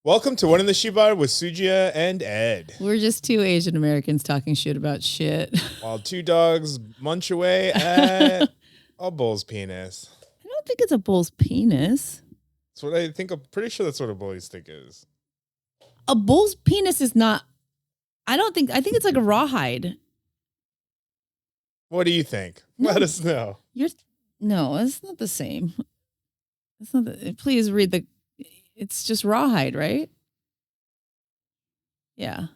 Welcome to One in the Shibal with Susie and Ed. We're just two Asian Americans talking shit about shit. While two dogs munch away at a bull's penis. I don't think it's a bull's penis. That's what I think. I'm pretty sure that's what a bully stick is. A bull's penis is not. I think it's like a rawhide. What do you think? No. Let us know. No, it's not the same. It's not. Please read the. It's just rawhide, right? Yeah.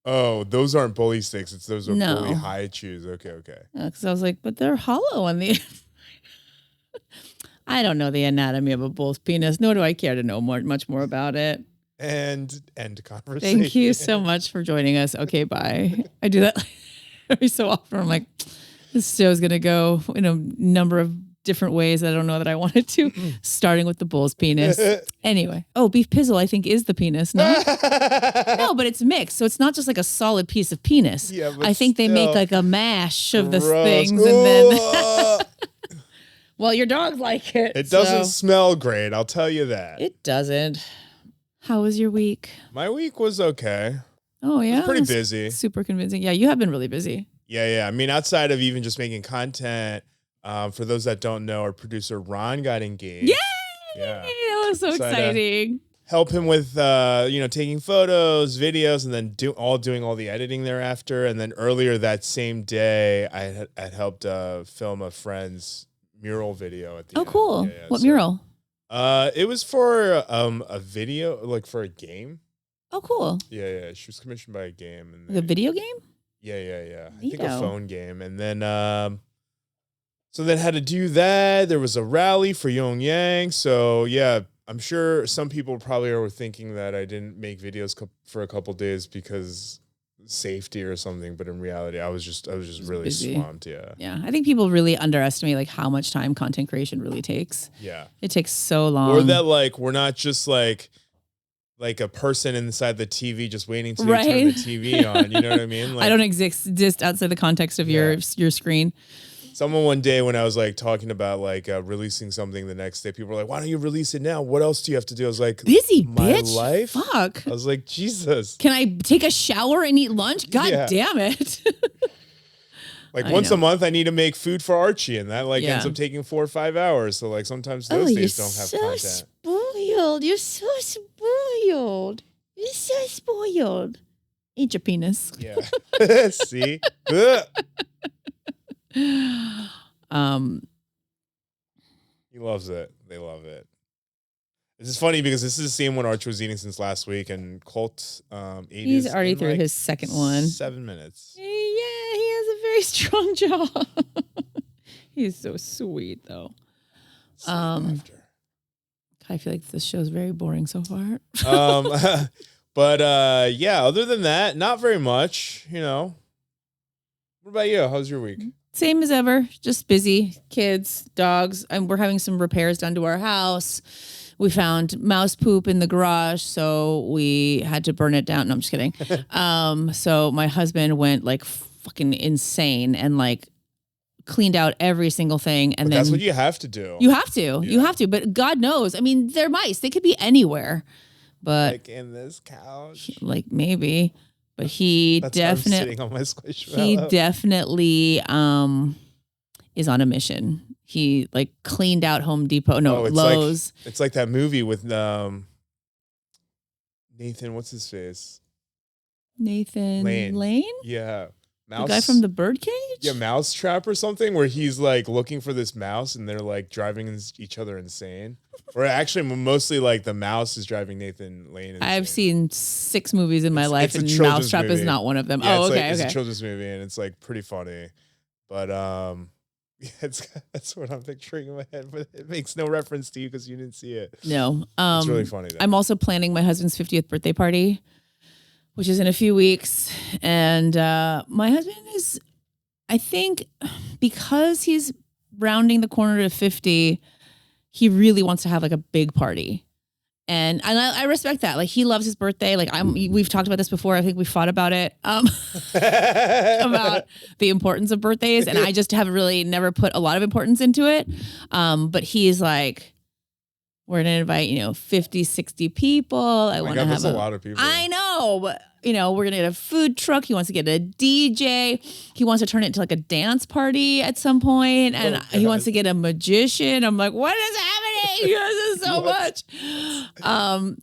Oh, those aren't bully sticks. Those are No. bully hide shoes. Okay. Because I was like, but they're hollow on the. I don't know the anatomy of a bull's penis, nor do I care to know much more about it. And end conversation. Thank you so much for joining us. Okay, bye. I do that every so often. I'm like, this show's going to go in a number of different ways that I don't know that I wanted to, starting with the bull's penis. Anyway. Oh, beef pizzle, I think, is the penis, no? No, but it's mixed. So it's not just like a solid piece of penis. Yeah, but I think they make like a mash of the things. And then, well, your dogs like it. It doesn't smell great. I'll tell you that. It doesn't. How was your week? My week was okay. Oh, yeah? It was pretty busy. Super convincing. Yeah, you have been really busy. Yeah. I mean, outside of even just making content, for those that don't know, our producer Ron got engaged. Yay! Yeah. That was so exciting. Help him with, taking photos, videos, and then doing all the editing thereafter. And then earlier that same day, I had helped film a friend's mural video at the end. Cool. Yeah, what mural? It was for a video, like for a game. Oh, cool. Yeah. She was commissioned by a game. And Like a video game? Yeah. I think a phone game. And then, so then had to do that. There was a rally for Yong Yang. So yeah, I'm sure some people probably are thinking that I didn't make videos for a couple days because safety or something. But in reality, I was just really busy. swamped. Yeah. Yeah. I think people really underestimate like how much time content creation really takes. Yeah. It takes so long. Or that like, we're not just like a person inside the TV just waiting to turn the TV on. You know what I mean? Like, I don't exist outside the context of your screen. Someone one day when I was like talking about like releasing something the next day, people were like, why don't you release it now? What else do you have to do? I was like, busy, my bitch. life? Fuck. I was like, Jesus. Can I take a shower and eat lunch? God damn it. Like once a month I need to make food for Archie, and that like ends up taking 4 or 5 hours. So like sometimes those days don't have content. Spoiled. You're so spoiled. You're so spoiled. Eat your penis. Yeah. See? He loves it. They love it. This is funny because this is the same one Archie was eating since last week, and Colt ate He's already through his second one. 7 minutes. Yeah, he has a very strong jaw. He's so sweet, though. I feel like this show's very boring so far. But yeah, other than that, not very much, you know. What about you? How's your week? Same as ever, just busy. Kids, dogs. We're having some repairs done to our house. We found mouse poop in the garage, so we had to burn it down. No, I'm just kidding. So my husband went like fucking insane and like cleaned out every single thing. And then that's what you have to do. You have to. Yeah. You have to. But God knows. I mean, they're mice. They could be anywhere. But like in this couch. Like maybe. But he definitely is on a mission. He like cleaned out Home Depot. No, Lowe's. It's like that movie with Nathan. What's his face? Nathan Lane? Yeah. The guy from the Birdcage? Yeah, Mousetrap or something, where he's like looking for this mouse and they're like driving each other insane. Or actually, mostly like the mouse is driving Nathan Lane insane. I've seen 6 movies in my life, and Mousetrap is not one of them. Yeah, okay. It's a children's movie, and it's like pretty funny. But yeah, that's what I'm picturing in my head. But it makes no reference to you because you didn't see it. No, it's really funny, though. I'm also planning my husband's 50th birthday party, which is in a few weeks. And my husband is, I think, because he's rounding the corner to 50, he really wants to have like a big party. And I respect that. Like, he loves his birthday. Like, we've talked about this before. I think we fought about it, about the importance of birthdays. And I just have really never put a lot of importance into it. But he's like, we're going to invite, 50, 60 people. I want to have a lot of people. I know, but we're going to get a food truck. He wants to get a DJ. He wants to turn it into like a dance party at some point. And he wants to get a magician. I'm like, what is happening? This is so much.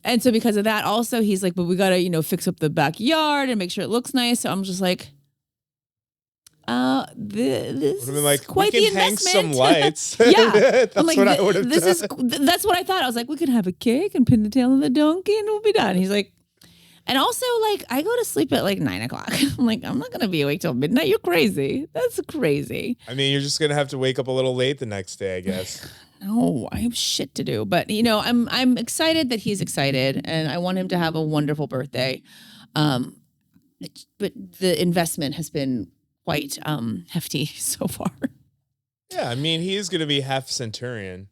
And so because of that, also he's like, but we got to, fix up the backyard and make sure it looks nice. So I'm just like, this is like, quite the investment. Hang some lights. Yeah. That's what I would have done. That's what I thought. I was like, we could have a cake and pin the tail on the donkey and we'll be done. He's like, and also like, I go to sleep at like 9 o'clock. I'm like, I'm not going to be awake till midnight. You're crazy. That's crazy. I mean, you're just going to have to wake up a little late the next day, I guess. No, I have shit to do. But, I'm excited that he's excited and I want him to have a wonderful birthday. But the investment has been quite hefty so far. Yeah, I mean, he is going to be half centurion.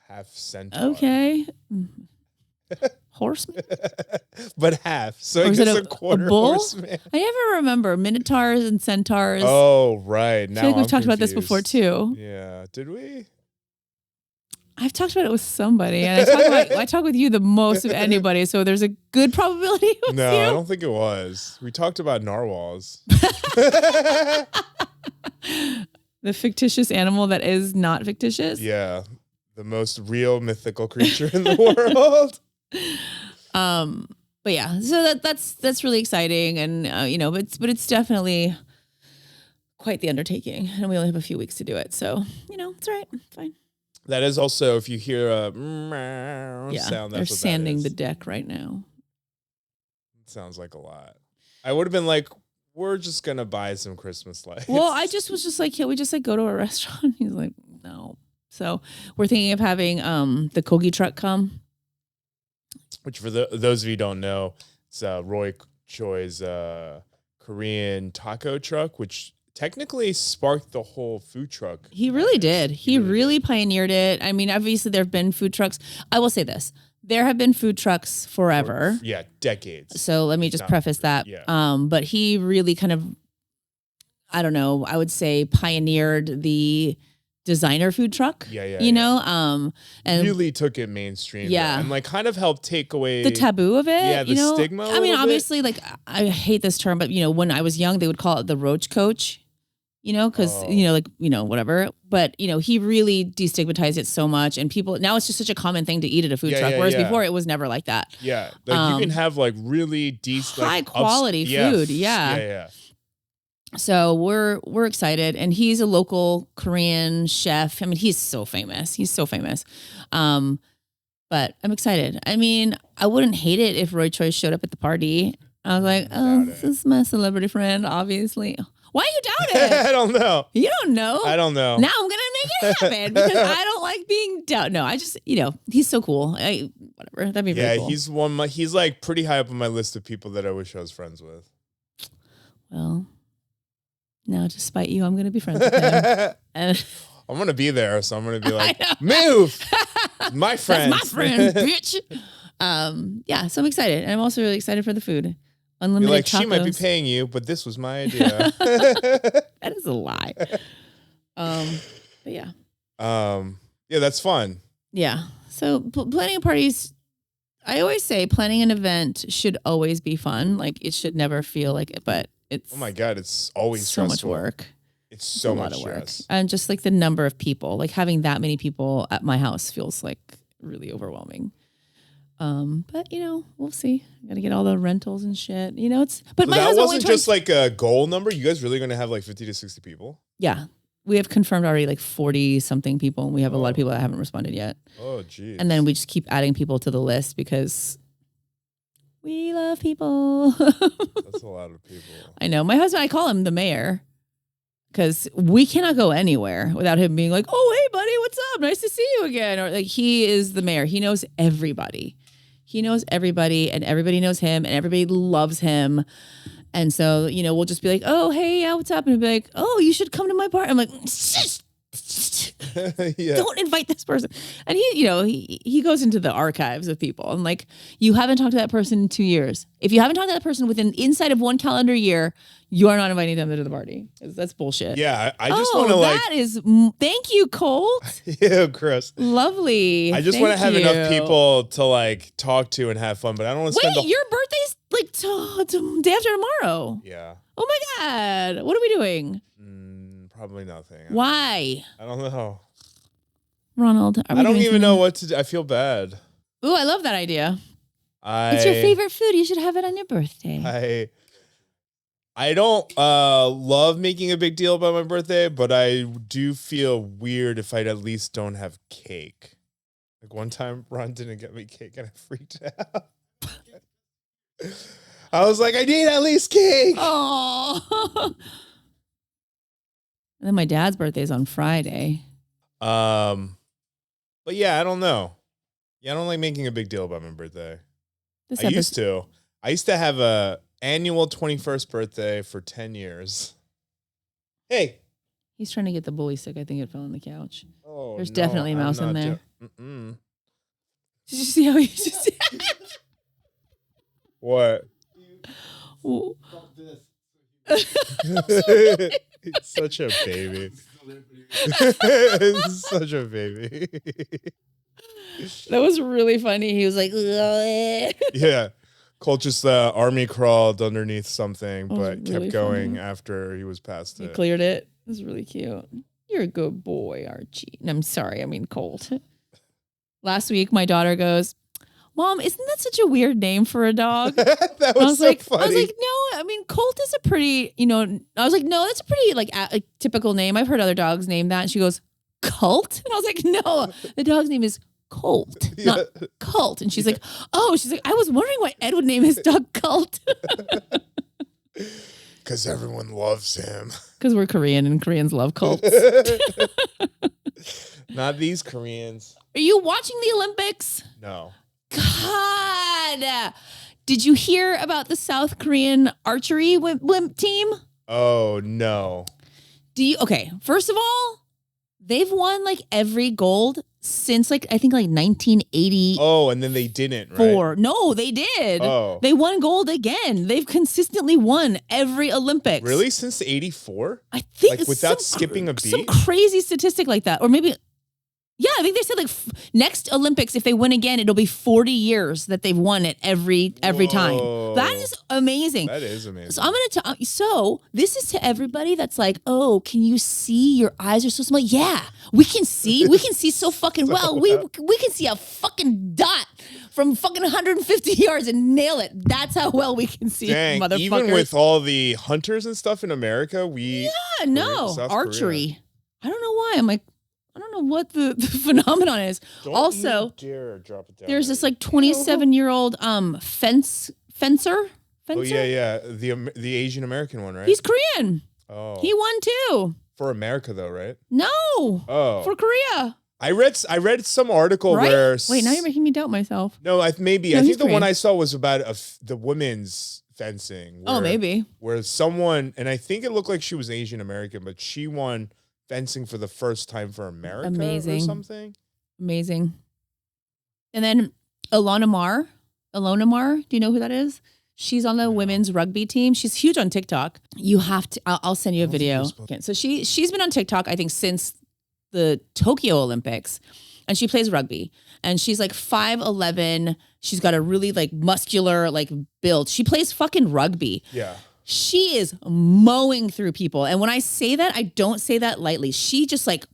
Half centaur. Okay. Horseman? But half. So I guess a quarter horseman. I never remember minotaurs and centaurs. Oh, right. Now I feel like we've talked about this before too. Yeah. Did we? I've talked about it with somebody, and I talk with you the most of anybody, so there's a good probability. No, I don't think it was. We talked about narwhals. The fictitious animal that is not fictitious. Yeah, the most real mythical creature in the world. But yeah, so that's really exciting, and but it's definitely quite the undertaking, and we only have a few weeks to do it, so it's all right, fine. That is also, if you hear a sound, that's they're what sanding that is. the deck right now. It sounds like a lot. I would have been like, we're just gonna buy some Christmas lights. Well, I just was just like, can't we just like go to a restaurant? He's like, no. So we're thinking of having the Kogi truck come. Which for those of you who don't know, it's Roy Choi's Korean taco truck, which technically sparked the whole food truck. He really did. He really pioneered it. I mean, obviously there have been food trucks. I will say this. There have been food trucks forever. Yeah, decades. So let me just preface that. Yeah. But he really kind of, I don't know, I would say pioneered the designer food truck. Yeah. And really took it mainstream. Yeah. And like kind of helped take away the taboo of it. Yeah, the stigma. I mean, obviously, like I hate this term, but when I was young, they would call it the roach coach. Because whatever. But he really destigmatized it so much, and people now it's just such a common thing to eat at a food truck. Whereas before it was never like that. Yeah, like you can have like really decent, high quality food. Yeah. So we're excited, and he's a local Korean chef. I mean, he's so famous. But I'm excited. I mean, I wouldn't hate it if Roy Choi showed up at the party. I was like, this is my celebrity friend, obviously. Why you doubt it? I don't know. You don't know. I don't know. Now I'm gonna make it happen because I don't like being doubted. No, I just he's so cool. Whatever. That'd be very cool. He's like pretty high up on my list of people that I wish I was friends with. Well, now to spite you, I'm gonna be friends with him. I'm gonna be there, so I'm gonna be like, move, my friend, that's my friend, bitch. Yeah, so I'm excited, and I'm also really excited for the food. Unlimited tacos. She might be paying you, but this was my idea. That is a lie. But yeah. Yeah, that's fun. Yeah. So planning parties, I always say planning an event should always be fun. Like it should never feel like it, but it's. Oh my God, it's always so stressful. much work. It's so much lot of work. stress. And just like the number of people, like having that many people at my house feels like really overwhelming. But we'll see. Got to get all the rentals and shit. But my that wasn't just like a goal number. You guys really going to have like 50 to 60 people? Yeah, we have confirmed already like 40 something people, and we have a lot of people that haven't responded yet. Oh, geez. And then we just keep adding people to the list because we love people. That's a lot of people. I know. My husband, I call him the mayor. Because we cannot go anywhere without him being like, "Oh, hey, buddy, what's up? Nice to see you again." Or like he is the mayor. He knows everybody. He knows everybody, and everybody knows him, and everybody loves him. And so, we'll just be like, "Oh, hey, yeah, what's up?" And he'll be like, "Oh, you should come to my party." I'm like, Yeah. Don't invite this person. And he goes into the archives of people and like, you haven't talked to that person in 2 years. If you haven't talked to that person inside of 1 calendar year, you are not inviting them to the party. That's bullshit. Yeah, I just want to like. That is. Thank you, Colt. Yeah, Chris. Lovely. I just want to have enough people to like talk to and have fun, but I don't want to spend. Wait, your birthday's like day after tomorrow. Yeah. Oh my God. What are we doing? Probably nothing. Why? I don't know. Ronald, I don't even know what to do. I feel bad. Ooh, I love that idea. It's your favorite food. You should have it on your birthday. I don't love making a big deal about my birthday, but I do feel weird if I at least don't have cake. Like one time, Ron didn't get me cake and I freaked out. I was like, I need at least cake. Oh. And then my dad's birthday is on Friday. But yeah, I don't know. Yeah, I don't like making a big deal about my birthday. I used to have a annual 21st birthday for 10 years. Hey. He's trying to get the bully stick. I think it fell on the couch. Oh, There's definitely a mouse in there. Did you see how he just... What? Ooh. He's such a baby. He's such a baby. That was really funny. He was like, yeah. Colt just army crawled underneath something, but really kept going funny. after he was past it. He cleared it. It was really cute. You're a good boy, Archie. And I'm sorry, I mean Colt. Last week, my daughter goes, Mom, isn't that such a weird name for a dog? That was so funny. I was like, no, I mean, Colt is a pretty, I was like, no, that's a pretty like a typical name. I've heard other dogs name that. And she goes, Colt? And I was like, no, the dog's name is Colt, not Colt. And she's like, oh, I was wondering why Ed would name his dog Colt. Because everyone loves him. Because we're Korean and Koreans love Colts. Not these Koreans. Are you watching the Olympics? No. God. Did you hear about the South Korean archery team? Oh, no. Okay, first of all, they've won like every gold since like I think like 1980. Oh, and then they didn't, right? No, they did. Oh. They won gold again. They've consistently won every Olympics. Really? Since 84? I think like without skipping a beat? Some crazy statistic like that. Or maybe yeah, I think they said like next Olympics, if they win again, it'll be 40 years that they've won it every time. That is amazing. That is amazing. So I'm going to tell so this is to everybody that's like, oh, can you see? Your eyes are so small. Yeah, we can see. We can see so fucking well. We can see a fucking dot from fucking 150 yards and nail it. That's how well we can see, motherfuckers. Even with all the hunters and stuff in America, archery. Korea. I don't know why. I'm like, I don't know what the phenomenon is. Don't also, dare drop it down. There's this like 27-year-old fencer. Oh yeah, the Asian American one, right? He's Korean. Oh, he won too. For America though, right? No. Oh, for Korea. I read some article where. Wait, now you're making me doubt myself. No, I think the Korean one I saw was about the women's fencing. Maybe. Where someone, and I think it looked like she was Asian American, but she won fencing for the first time for America or something. Amazing. And then Ilona Mar, do you know who that is? She's on the women's rugby team. She's huge on TikTok. You have to, I'll send you a video. Okay, so she's been on TikTok, I think, since the Tokyo Olympics, and she plays rugby. And she's like 5'11". She's got a really like muscular like build. She plays fucking rugby. Yeah. She is mowing through people. And when I say that, I don't say that lightly. She just like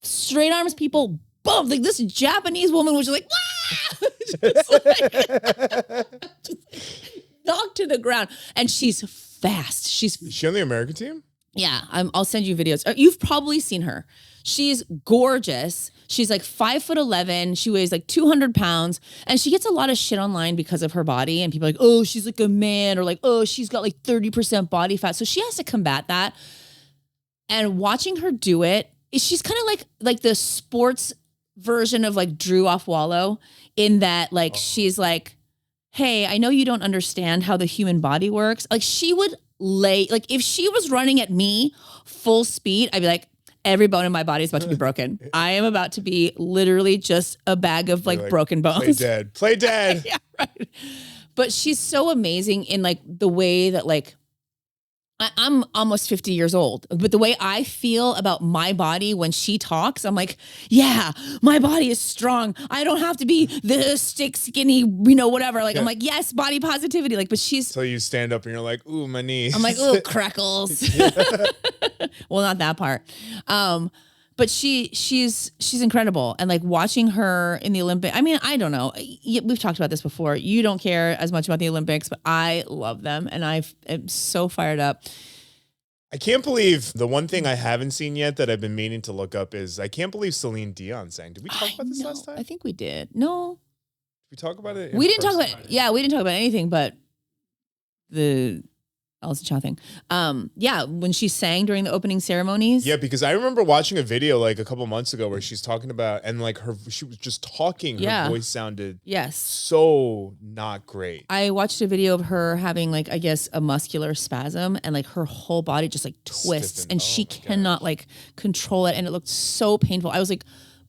straight arms people, boom. Like this Japanese woman was just like, just knocked to the ground. And she's fast. Is she on the American team? Yeah. I'll send you videos. You've probably seen her. She's gorgeous. She's like 5'11". She weighs like 200 pounds. And she gets a lot of shit online because of her body. And people are like, oh, she's like a man, or like, oh, she's got like 30% body fat. So she has to combat that. And watching her do it, she's kind of like the sports version of like Drew Offwallow, in that like she's like, hey, I know you don't understand how the human body works. Like she would like if she was running at me full speed, I'd be like, every bone in my body is about to be broken. I am about to be literally just a bag of like broken bones. Play dead. Play dead. Yeah, right. But she's so amazing in like the way that like, I'm almost 50 years old, but the way I feel about my body when she talks, I'm like, yeah, my body is strong. I don't have to be the stick skinny, whatever. Like, I'm like, yes, body positivity. Like, but she's. So you stand up and you're like, ooh, my knee. I'm like, ooh, crackles. Well, not that part. But she's incredible. And like watching her in the Olympics, I mean, I don't know. We've talked about this before. You don't care as much about the Olympics, but I love them. And I'm so fired up. I can't believe the one thing I haven't seen yet that I've been meaning to look up is I can't believe Celine Dion sang. Did we talk about this last time? I think we did. No. Did we talk about it? We didn't talk about, we didn't talk about anything but the Elsa Chow thing. When she sang during the opening ceremonies. Yeah, because I remember watching a video like a couple months ago where she's talking about, and like she was just talking. Her voice sounded so not great. I watched a video of her having like, I guess, a muscular spasm, and like her whole body just like twists, and she cannot like control it, and it looked so painful. I was like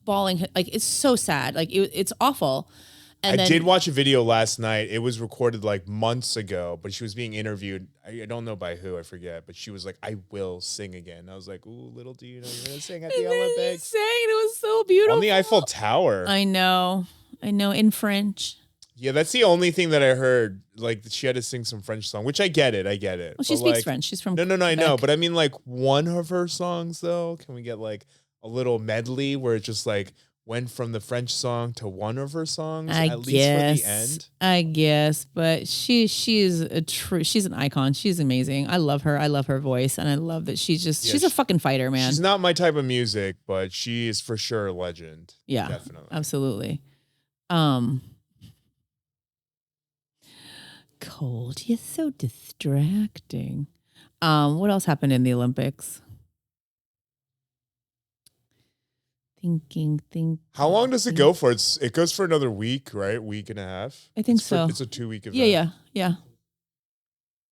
bawling, like it's so sad, like it's awful. And I did watch a video last night. It was recorded like months ago, but she was being interviewed. I don't know by who, I forget. But she was like, I will sing again. I was like, ooh, little do you know you're going to sing at the Olympics. Sang, it was so beautiful. On the Eiffel Tower. I know, in French. Yeah, that's the only thing that I heard. Like, she had to sing some French song, which I get it. Well, she speaks French. She's from No, Quebec. I know. But I mean, like, one of her songs, though, can we get like a little medley where it's just like, went from the French song to one of her songs, at least for the end. I guess, but she's an icon. She's amazing. I love her. I love her voice, and I love that she's a fucking fighter, man. She's not my type of music, but she is for sure a legend. Yeah, definitely, absolutely. Colt, you're so distracting. What else happened in the Olympics? Thinking. How long does it go for? It goes for another week, right? Week and a half. I think so. It's a 2-week event. Yeah.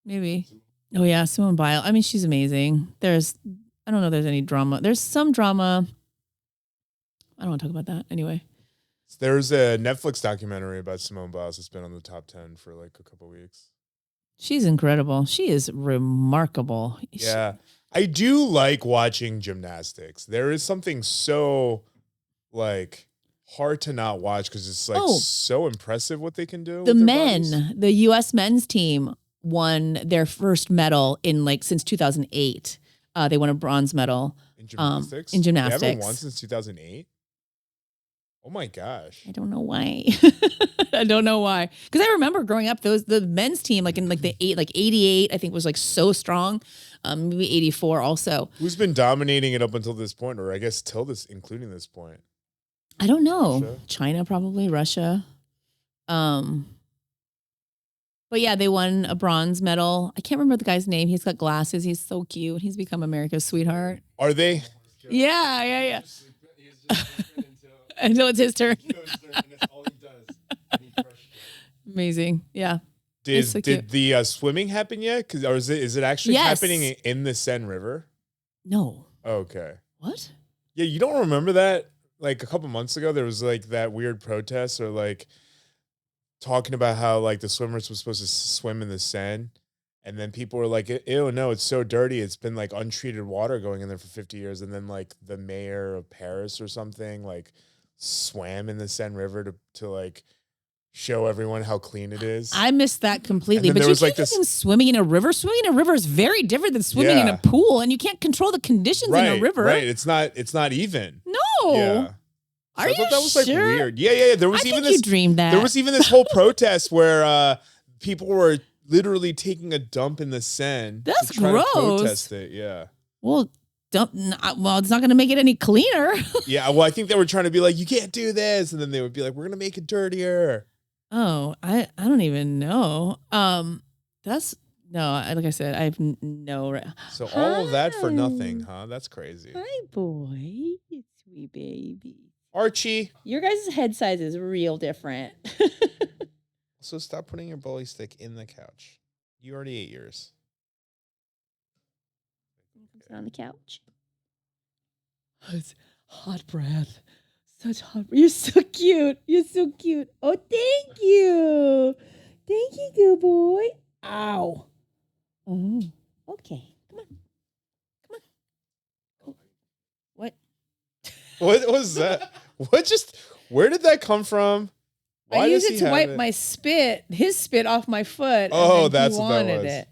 Maybe. Oh yeah, Simone Biles. I mean, she's amazing. I don't know if there's any drama. There's some drama. I don't want to talk about that anyway. There's a Netflix documentary about Simone Biles that's been on the top 10 for like a couple weeks. She's incredible. She is remarkable. Yeah. I do like watching gymnastics. There is something so like hard to not watch because it's like so impressive what they can do. The U.S. men's team won their first medal since 2008. They won a bronze medal in gymnastics. They haven't won since 2008. Oh my gosh. I don't know why. I don't know why. Because I remember growing up, the men's team, like in the 88, I think was like so strong. Maybe 84 also. Who's been dominating it up until this point, or I guess including this point? I don't know. Russia? China, probably Russia. But yeah, they won a bronze medal. I can't remember the guy's name. He's got glasses. He's so cute. He's become America's sweetheart. Are they? Yeah. Until it's his turn. Amazing. Yeah. Did the swimming happen yet? Or is it actually happening in the Seine River? No. Okay. What? Yeah, you don't remember that? Like a couple months ago, there was like that weird protest or like talking about how like the swimmers were supposed to swim in the Seine. And then people were like, ew, no, it's so dirty. It's been like untreated water going in there for 50 years. And then like the mayor of Paris or something like swam in the Seine River to like show everyone how clean it is. I missed that completely. But you can't even swimming in a river. Swimming in a river is very different than swimming in a pool, and you can't control the conditions in a river. Right. It's not even. No. Yeah. Are you I thought that was like sure? weird. Yeah. There was you dreamed that. There was even this whole protest where people were literally taking a dump in the Seine. That's to try gross. To protest it. Yeah. Well, it's not going to make it any cleaner. Yeah. Well, I think they were trying to be like, you can't do this, and then they would be like, we're going to make it dirtier. Oh, I don't even know. Like I said, I have no. So all of that for nothing, huh? That's crazy. Hi, boy, sweet baby. Archie, your guys' head size is real different. So stop putting your bully stick in the couch. You already ate yours. On the couch. It's hot breath. Such hot. You're so cute. You're so cute. Oh, thank you. Thank you, good boy. Ow. Oh, okay. Come on. Come on. What? What was that? Where did that come from? Why I used it to wipe my spit, his spit off my foot. Oh, and that's he what that wanted was. it.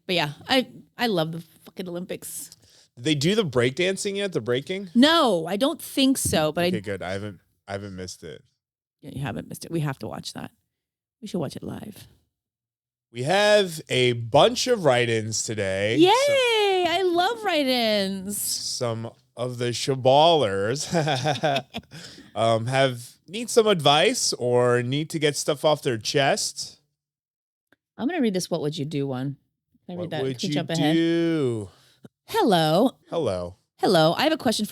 But yeah, I love the fucking Olympics. Did they do the breakdancing yet? The breaking? No, I don't think so. But okay, good. I haven't missed it. Yeah, you haven't missed it. We have to watch that. We should watch it live. We have a bunch of write-ins today. Yay! I love write-ins. Some of the Shibalers need some advice or need to get stuff off their chest. I'm gonna read this. What would you do? One. Can I read that? What would Can you jump ahead? do? Hello. I have a question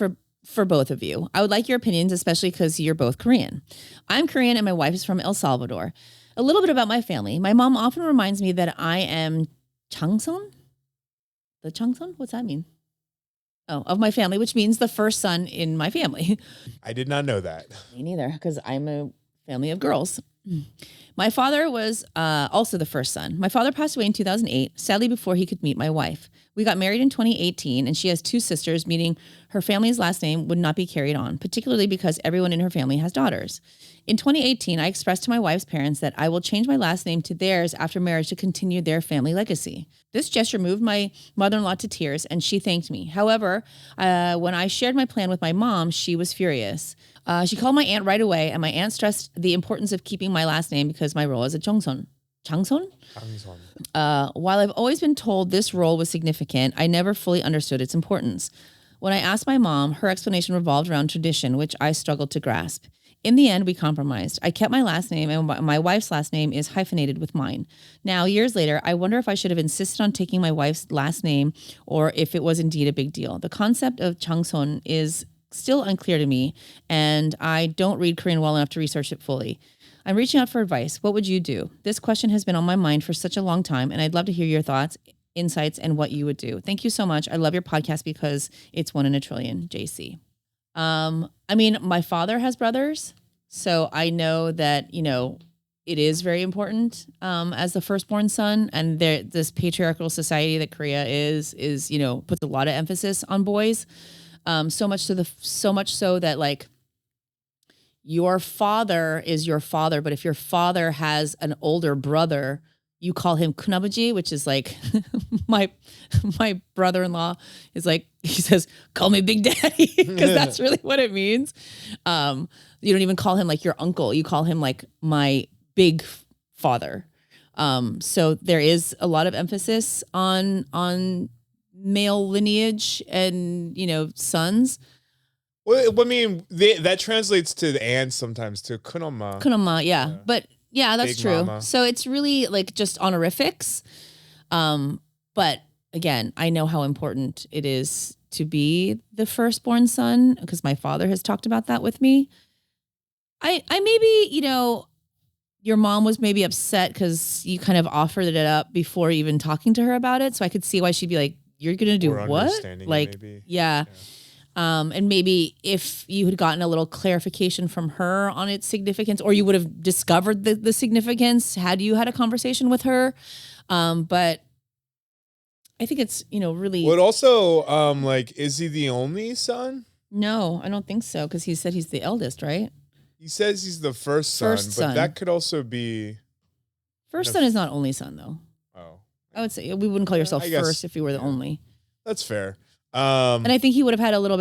for both of you. I would like your opinions, especially because you're both Korean. I'm Korean and my wife is from El Salvador. A little bit about my family. My mom often reminds me that I am Changson. The Changson? What's that mean? Oh, of my family, which means the first son in my family. I did not know that. Me neither, because I'm a family of girls. My father was also the first son. My father passed away in 2008, sadly before he could meet my wife. We got married in 2018, and she has 2 sisters, meaning her family's last name would not be carried on, particularly because everyone in her family has daughters. In 2018, I expressed to my wife's parents that I will change my last name to theirs after marriage to continue their family legacy. This gesture moved my mother-in-law to tears, and she thanked me. However, when I shared my plan with my mom, she was furious. She called my aunt right away, and my aunt stressed the importance of keeping my last name because my role as a Changson. While I've always been told this role was significant, I never fully understood its importance. When I asked my mom, her explanation revolved around tradition, which I struggled to grasp. In the end, we compromised. I kept my last name, and my wife's last name is hyphenated with mine. Now, years later, I wonder if I should have insisted on taking my wife's last name or if it was indeed a big deal. The concept of Changson is still unclear to me, and I don't read Korean well enough to research it fully. I'm reaching out for advice. What would you do? This question has been on my mind for such a long time, and I'd love to hear your thoughts, insights, and what you would do. Thank you so much. I love your podcast because it's 1 in a trillion, JC. I mean, my father has brothers, so I know that, it is very important as the firstborn son, and this patriarchal society that Korea is puts a lot of emphasis on boys. So much so that like your father is your father, but if your father has an older brother, you call him kunabuji, which is like my brother-in-law is like, he says, call me Big Daddy, because that's really what it means. You don't even call him like your uncle. You call him like my big father. So there is a lot of emphasis on male lineage and, sons. Well, I mean, that translates to the aunt sometimes, to kunoma. Kunoma, yeah. But yeah, that's Big true. mama. So it's really like just honorifics. But again, I know how important it is to be the firstborn son because my father has talked about that with me. I maybe, your mom was maybe upset because you kind of offered it up before even talking to her about it. So I could see why she'd be like, you're going to do Or what? understanding it, Like, maybe. yeah. And maybe if you had gotten a little clarification from her on its significance, or you would have discovered the significance had you had a conversation with her. But I think it's, really. But also, is he the only son? No, I don't think so. Because he said he's the eldest, right? He says he's the first son, but that could also be. First son is not only son, though. Oh. I would say we wouldn't call yourself first if you were the only. That's fair. And I think he would have had put a little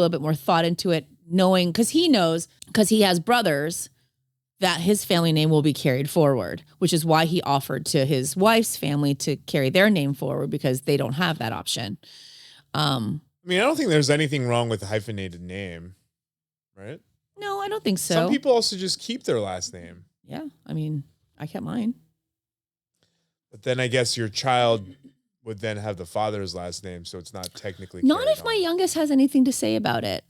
bit more thought into it, knowing, because he knows, because he has brothers, that his family name will be carried forward, which is why he offered to his wife's family to carry their name forward because they don't have that option. I mean, I don't think there's anything wrong with a hyphenated name, right? No, I don't think so. Some people also just keep their last name. Yeah, I mean, I kept mine. But then I guess your child would then have the father's last name, so it's not technically. Not if my youngest has anything to say about it.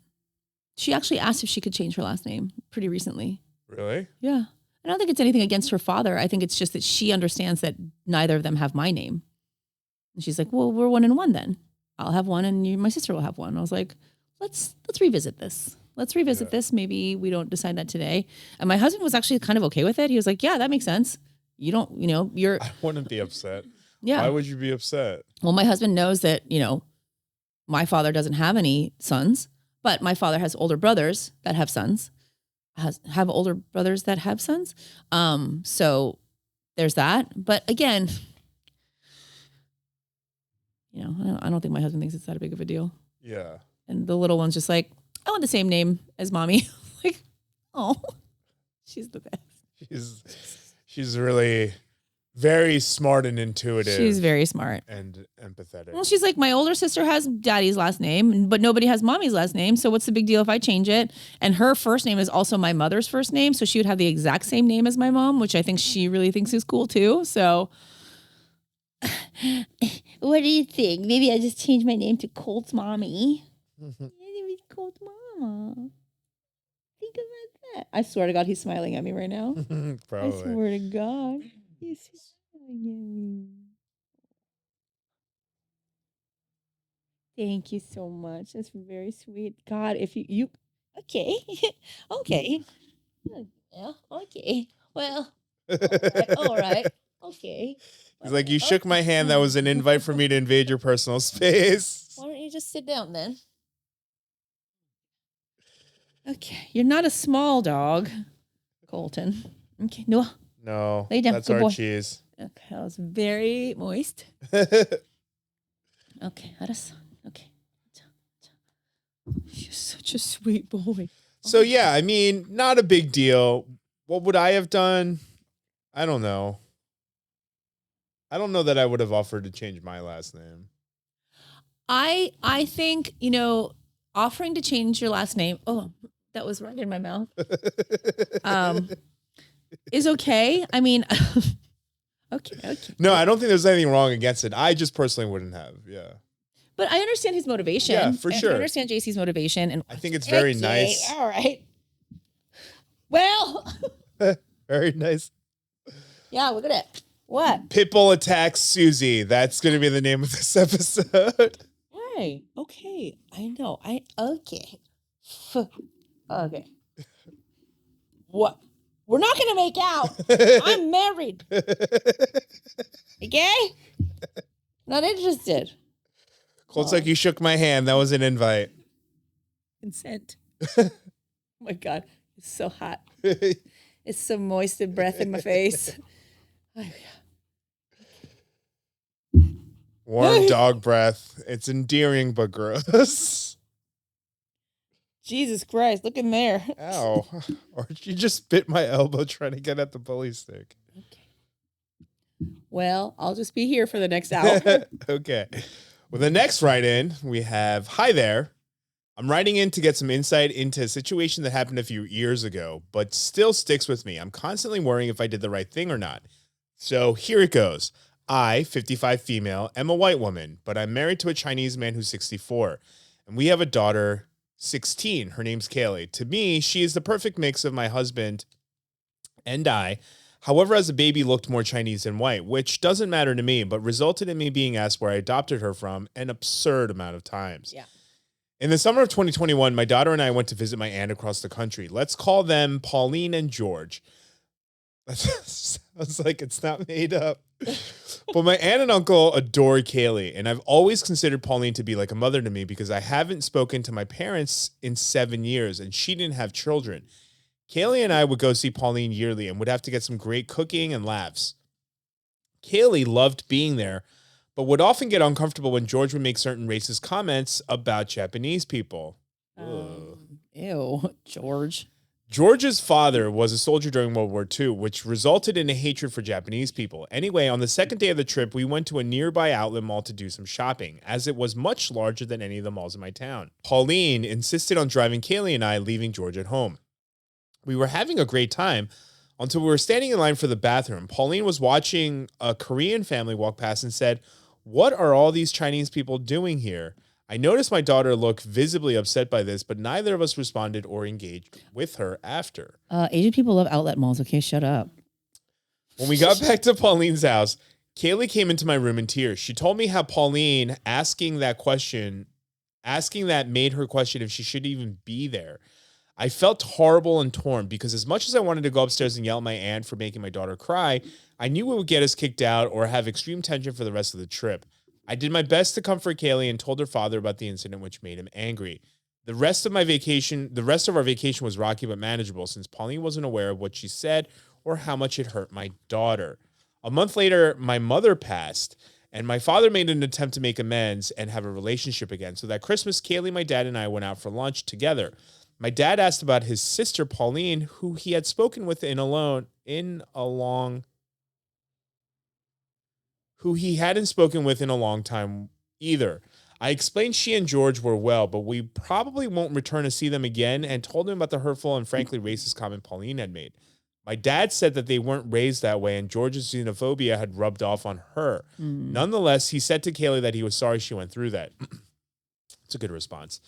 She actually asked if she could change her last name pretty recently. Really? Yeah. I don't think it's anything against her father. I think it's just that she understands that neither of them have my name. And she's like, well, we're 1 and 1 then. I'll have one and my sister will have one. I was like, let's revisit this. Let's revisit this. Maybe we don't decide that today. And my husband was actually kind of okay with it. He was like, yeah, that makes sense. I wouldn't be upset. Yeah. Why would you be upset? Well, my husband knows that, my father doesn't have any sons, but my father has older brothers that have sons, have older brothers that have sons. So there's that. But again, I don't think my husband thinks it's that big of a deal. Yeah. And the little one's just like, I want the same name as mommy. Like, oh, she's the best. She's really very smart and intuitive. She's very smart. And empathetic. Well, she's like, my older sister has daddy's last name, but nobody has mommy's last name. So what's the big deal if I change it? And her first name is also my mother's first name. So she would have the exact same name as my mom, which I think she really thinks is cool too. So what do you think? Maybe I just change my name to Colt's mommy. Colt mama. Think about that. I swear to God, he's smiling at me right now. Probably. I swear to God. He's smiling at me. Thank you so much. That's very sweet. God, if you okay. Okay. Yeah, okay. Well, all right. Okay. He's like, you shook my hand. That was an invite for me to invade your personal space. Why don't you just sit down then? Okay, you're not a small dog, Colton. Okay, no. No, lay down. That's Good our boy. cheese. Okay, that was very moist. Okay, okay. You're such a sweet boy. So yeah, I mean, not a big deal. What would I have done? I don't know. I don't know that I would have offered to change my last name. I think, offering to change your last name, oh, that was right in my mouth, is okay. I mean, okay. No, I don't think there's anything wrong against it. I just personally wouldn't have, yeah. But I understand his motivation. Yeah, for sure. I understand JC's motivation. And I think it's very nice. All right. Well. Very nice. Yeah, look at it. What? Pitbull attacks Susie. That's going to be the name of this episode. Hey, okay. I know. Okay. Okay. What? We're not going to make out. I'm married. Okay? Not interested. Colt's like, you shook my hand. That was an invite. Consent. Oh my God. It's so hot. It's so moist and breath in my face. Warm dog breath. It's endearing but gross. Jesus Christ, look in there. Ow. Or you just bit my elbow trying to get at the bully stick. Okay. Well, I'll just be here for the next hour. Okay. Well, the next write-in, we have, hi there. I'm writing in to get some insight into a situation that happened a few years ago, but still sticks with me. I'm constantly worrying if I did the right thing or not. So here it goes. I, 55 female, am a white woman, but I'm married to a Chinese man who's 64. And we have a daughter, 16. Her name's Kaylee. To me, she is the perfect mix of my husband and I. However, as a baby, looked more Chinese than white, which doesn't matter to me, but resulted in me being asked where I adopted her from an absurd amount of times. Yeah. In the summer of 2021, my daughter and I went to visit my aunt across the country. Let's call them Pauline and George. That sounds like it's not made up. But my aunt and uncle adore Kaylee, and I've always considered Pauline to be like a mother to me because I haven't spoken to my parents in 7 years, and she didn't have children. Kaylee and I would go see Pauline yearly and would have to get some great cooking and laughs. Kaylee loved being there, but would often get uncomfortable when George would make certain racist comments about Japanese people. Ew, George. George's father was a soldier during World War II, which resulted in a hatred for Japanese people. Anyway, on the second day of the trip, we went to a nearby outlet mall to do some shopping, as it was much larger than any of the malls in my town. Pauline insisted on driving Kaylee and I, leaving George at home. We were having a great time until we were standing in line for the bathroom. Pauline was watching a Korean family walk past and said, "What are all these Chinese people doing here?" I noticed my daughter look visibly upset by this, but neither of us responded or engaged with her after. Asian people love outlet malls. Okay, shut up. When we got back to Pauline's house, Kaylee came into my room in tears. She told me how Pauline asking that made her question if she should even be there. I felt horrible and torn because as much as I wanted to go upstairs and yell at my aunt for making my daughter cry, I knew it would get us kicked out or have extreme tension for the rest of the trip. I did my best to comfort Kaylee and told her father about the incident, which made him angry. The rest of our vacation was rocky but manageable since Pauline wasn't aware of what she said or how much it hurt my daughter. A month later, my mother passed, and my father made an attempt to make amends and have a relationship again. So that Christmas, Kaylee, my dad, and I went out for lunch together. My dad asked about his sister, Pauline, who he had spoken with who he hadn't spoken with in a long time either. I explained she and George were well, but we probably won't return to see them again, and told him about the hurtful and frankly racist comment Pauline had made. My dad said that they weren't raised that way and George's xenophobia had rubbed off on her. Nonetheless, he said to Kaylee that he was sorry she went through that. It's a good response.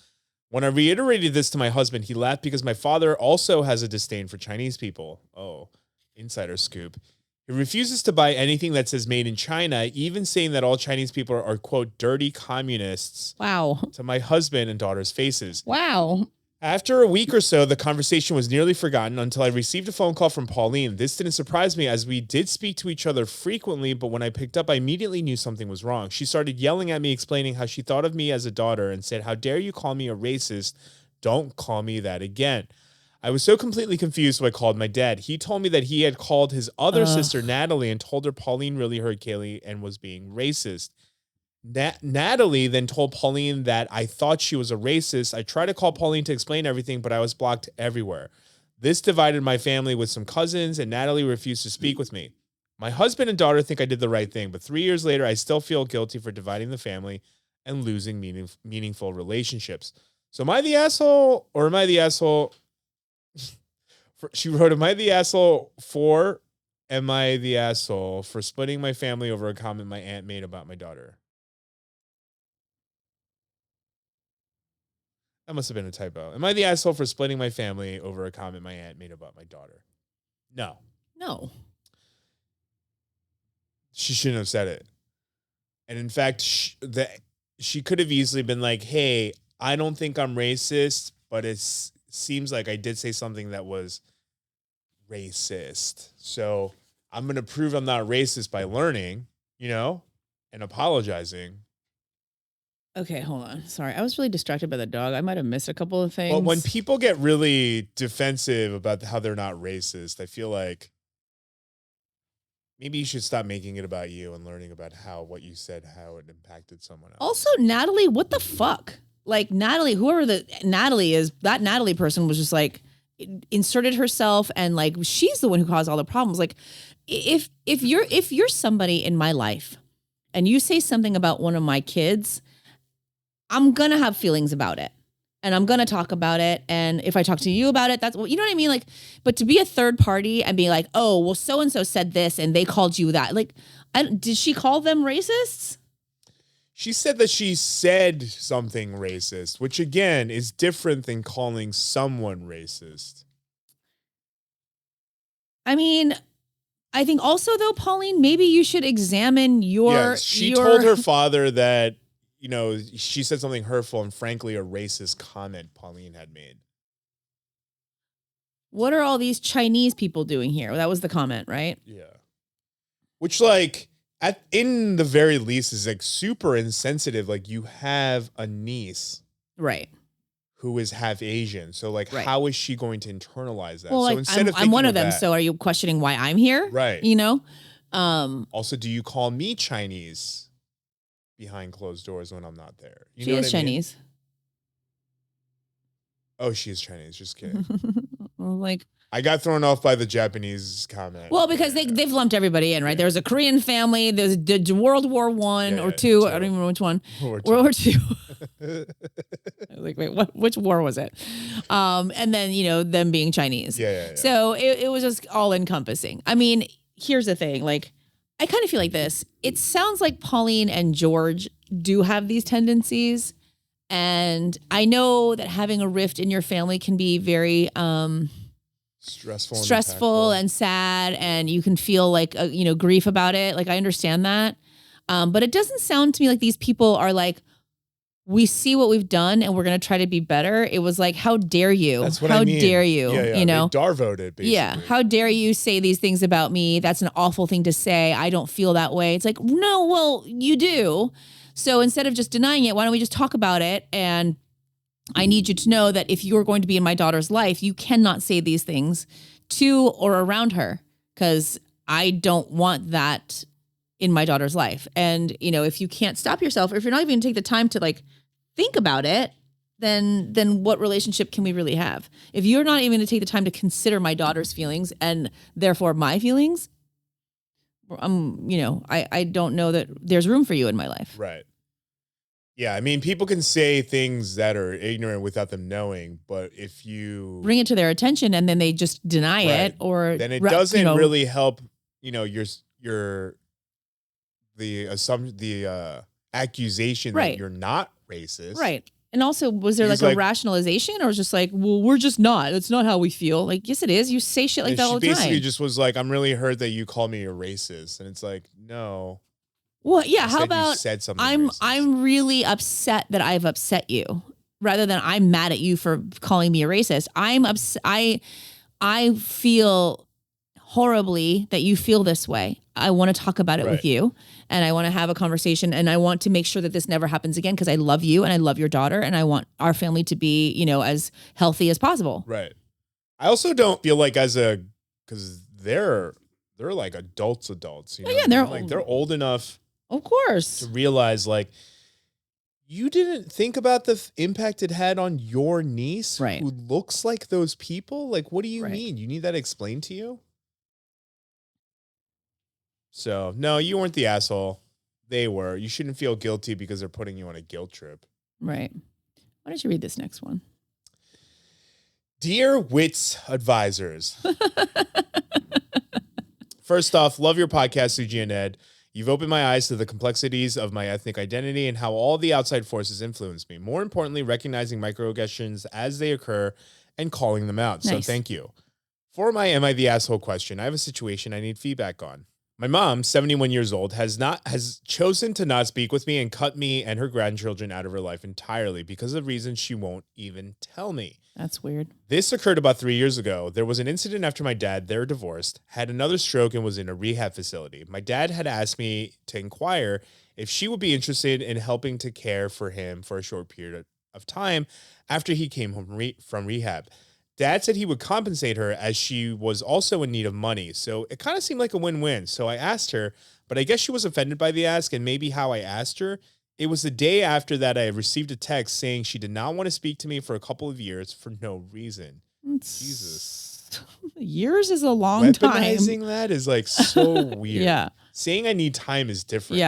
When I reiterated this to my husband, he laughed because my father also has a disdain for Chinese people. Oh, insider scoop. He refuses to buy anything that says made in China, even saying that all Chinese people are, quote, dirty communists. Wow. To my husband and daughter's faces. Wow. After a week or so, the conversation was nearly forgotten until I received a phone call from Pauline. This didn't surprise me as we did speak to each other frequently, but when I picked up, I immediately knew something was wrong. She started yelling at me, explaining how she thought of me as a daughter and said, "How dare you call me a racist? Don't call me that again." I was so completely confused, so I called my dad. He told me that he had called his other sister, Natalie, and told her Pauline really hurt Kaylee and was being racist. Natalie then told Pauline that I thought she was a racist. I tried to call Pauline to explain everything, but I was blocked everywhere. This divided my family with some cousins, and Natalie refused to speak with me. My husband and daughter think I did the right thing, but 3 years later, I still feel guilty for dividing the family and losing meaningful relationships. So am I the asshole, or am I the asshole? She wrote, am I the asshole for splitting my family over a comment my aunt made about my daughter? That must have been a typo. Am I the asshole for splitting my family over a comment my aunt made about my daughter? No. No. She shouldn't have said it. And in fact, she could have easily been like, hey, I don't think I'm racist, but it seems like I did say something that was racist. So I'm going to prove I'm not racist by learning, and apologizing. Okay, hold on. Sorry, I was really distracted by the dog. I might have missed a couple of things. Well, when people get really defensive about how they're not racist, I feel like maybe you should stop making it about you and learning about what you said, how it impacted someone else. Also, Natalie, what the fuck? Like Natalie, whoever the Natalie is, that Natalie person was just like inserted herself and like she's the one who caused all the problems. Like if you're somebody in my life and you say something about one of my kids, I'm going to have feelings about it and I'm going to talk about it. And if I talk to you about it, that's what, you know what I mean? Like, but to be a third party and be like, oh, well, so-and-so said this and they called you that. Like, did she call them racists? She said that she said something racist, which again is different than calling someone racist. I mean, I think also though, Pauline, maybe you should examine she told her father that, she said something hurtful and frankly a racist comment Pauline had made. What are all these Chinese people doing here? That was the comment, right? Yeah. Which in the very least is like super insensitive. Like you have a niece. Right. Who is half Asian. So like, how is she going to internalize that? Well, so like, instead I'm one of them. So are you questioning why I'm here? Right. Also, do you call me Chinese behind closed doors when I'm not there? She is Chinese. Oh, she is Chinese. Just kidding. Like, I got thrown off by the Japanese comment. Well, because they've lumped everybody in, right? Yeah. There was a Korean family. There's World War I or II. I don't even know which one. World War II. I was like, wait, which war was it? And then, them being Chinese. Yeah. So it was just all encompassing. I mean, here's the thing. Like, I kind of feel like this. It sounds like Pauline and George do have these tendencies. And I know that having a rift in your family can be very, stressful and sad, and you can feel like, grief about it. Like, I understand that. But it doesn't sound to me like these people are like, we see what we've done and we're going to try to be better. It was like, how dare you? That's what how I mean. Dare you? Yeah. You know, they dar-voted, basically. Yeah. How dare you say these things about me? That's an awful thing to say. I don't feel that way. It's like, no, well, you do. So instead of just denying it, why don't we just talk about it? And I need you to know that if you're going to be in my daughter's life, you cannot say these things to or around her, because I don't want that in my daughter's life. And, if you can't stop yourself, or if you're not even going to take the time to like think about it, then what relationship can we really have? If you're not even going to take the time to consider my daughter's feelings and therefore my feelings, I don't know that there's room for you in my life. Right. Yeah. I mean, people can say things that are ignorant without them knowing, but if you bring it to their attention and then they just deny it, or then it doesn't really help, the accusation that you're not racist. Right. And also, was there like a rationalization, or was just like, well, we're just not. It's not how we feel. Like, yes, it is. You say shit like that all the time. She basically just was like, I'm really hurt that you call me a racist. And it's like, no. Well, yeah. How about you said something I'm really upset that I've upset you, rather than I'm mad at you for calling me a racist. I feel horribly that you feel this way. I want to talk about it with you, and I want to have a conversation, and I want to make sure that this never happens again, because I love you and I love your daughter, and I want our family to be, as healthy as possible. Right. I also don't feel like because they're like adults. They're old enough, of course, to realize like you didn't think about the impact it had on your niece, who looks like those people. Like, what do you mean? You need that explained to you? So, no, you weren't the asshole. They were. You shouldn't feel guilty because they're putting you on a guilt trip. Right. Why don't you read this next one? Dear Wits Advisors. First off, love your podcast, Susie and Ed. You've opened my eyes to the complexities of my ethnic identity and how all the outside forces influence me. More importantly, recognizing microaggressions as they occur and calling them out. Nice. So thank you. For my Am I the Asshole question, I have a situation I need feedback on. My mom, 71 years old, has chosen to not speak with me and cut me and her grandchildren out of her life entirely because of reasons she won't even tell me. That's weird. This occurred about 3 years ago. There was an incident after my dad, they're divorced, had another stroke and was in a rehab facility. My dad had asked me to inquire if she would be interested in helping to care for him for a short period of time after he came home from rehab. Dad said he would compensate her as she was also in need of money. So it kind of seemed like a win-win. So I asked her, but I guess she was offended by the ask, and maybe how I asked her. It was the day after that I received a text saying she did not want to speak to me for a couple of years for no reason. Jesus. Years is a long time. Weaponizing that is like so weird. Yeah. Saying I need time is different,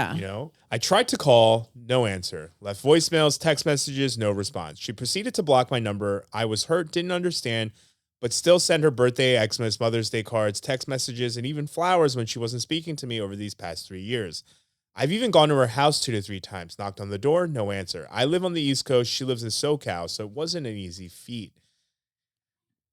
I tried to call, no answer. Left voicemails, text messages, no response. She proceeded to block my number. I was hurt, didn't understand, but still sent her birthday, Xmas, Mother's Day cards, text messages, and even flowers when she wasn't speaking to me over these past 3 years. I've even gone to her house 2 to 3 times, knocked on the door, no answer. I live on the East Coast. She lives in SoCal, so it wasn't an easy feat.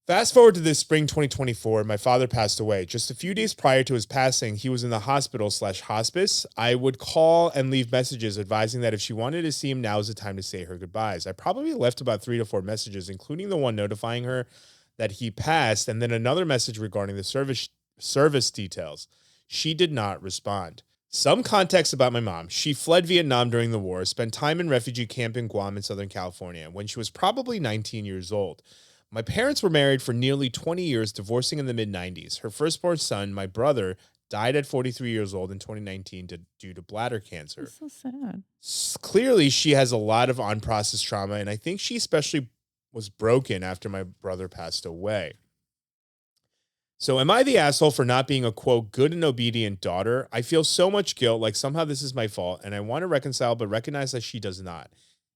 Fast forward to this spring 2024, my father passed away. Just a few days prior to his passing, he was in the hospital/hospice. I would call and leave messages advising that if she wanted to see him, now is the time to say her goodbyes. I probably left about 3 to 4 messages, including the one notifying her that he passed, and then another message regarding the service details. She did not respond. Some context about my mom. She fled Vietnam during the war, spent time in refugee camp in Guam in Southern California when she was probably 19 years old. My parents were married for nearly 20 years, divorcing in the mid-90s. Her firstborn son, my brother, died at 43 years old in 2019 due to bladder cancer. That's so sad. Clearly, she has a lot of unprocessed trauma, and I think she especially was broken after my brother passed away. So am I the asshole for not being a, quote, good and obedient daughter? I feel so much guilt, like somehow this is my fault, and I want to reconcile, but recognize that she does not.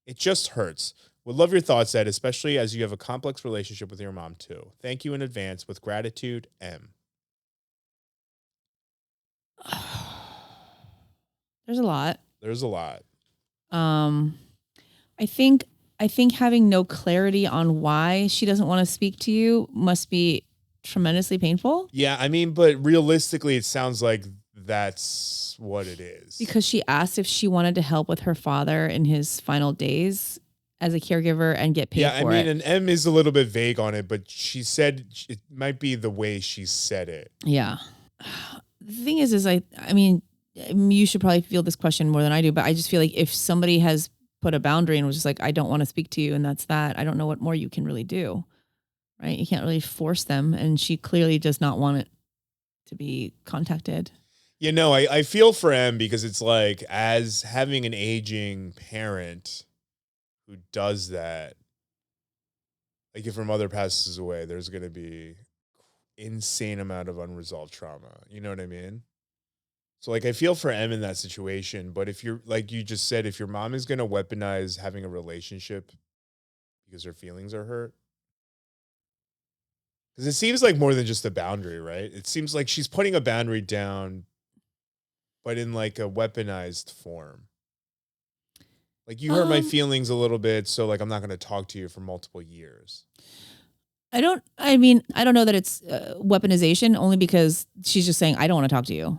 It just hurts. Would love your thoughts, Ed, especially as you have a complex relationship with your mom, too. Thank you in advance. With gratitude, M. There's a lot. I think having no clarity on why she doesn't want to speak to you must be tremendously painful. Yeah, I mean, but realistically, it sounds like that's what it is. Because she asked if she wanted to help with her father in his final days as a caregiver and get paid for it. Yeah, I mean, and M is a little bit vague on it, but she said it might be the way she said it. Yeah. The thing is I mean, you should probably feel this question more than I do, but I just feel like if somebody has put a boundary and was just like, I don't want to speak to you and that's that, I don't know what more you can really do, right? You can't really force them. And she clearly does not want it to be contacted. You know, I feel for M because it's like, as having an aging parent who does that, like if her mother passes away, there's going to be insane amount of unresolved trauma. You know what I mean? So like, I feel for M in that situation, but if you're, like you just said, if your mom is going to weaponize having a relationship because her feelings are hurt, because it seems like more than just a boundary, right? It seems like she's putting a boundary down, but in like a weaponized form. Like, you hurt my feelings a little bit, so like I'm not going to talk to you for multiple years. I don't know that it's weaponization, only because she's just saying, I don't want to talk to you.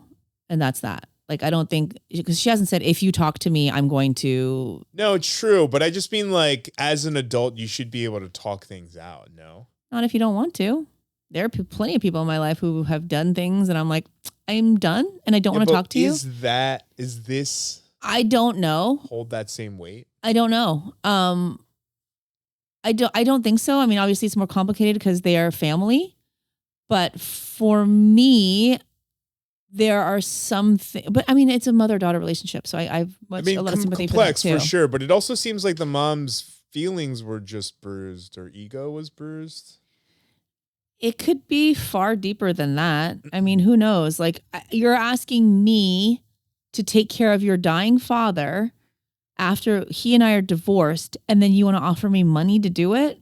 And that's that. Like, I don't think, because she hasn't said, if you talk to me, I'm going to. No, it's true. But I just mean, like, as an adult, you should be able to talk things out. No? Not if you don't want to. There are plenty of people in my life who have done things and I'm like, I'm done and I don't want to talk to you. Is this? I don't know. Hold that same weight? I don't know. I don't think so. I mean, obviously it's more complicated because they are family. But for me, there are some things, but I mean, it's a mother-daughter relationship. So I've a lot of sympathy for that too. For sure. But it also seems like the mom's feelings were just bruised. Her ego was bruised. It could be far deeper than that. I mean, who knows? Like, you're asking me to take care of your dying father after he and I are divorced, and then you want to offer me money to do it?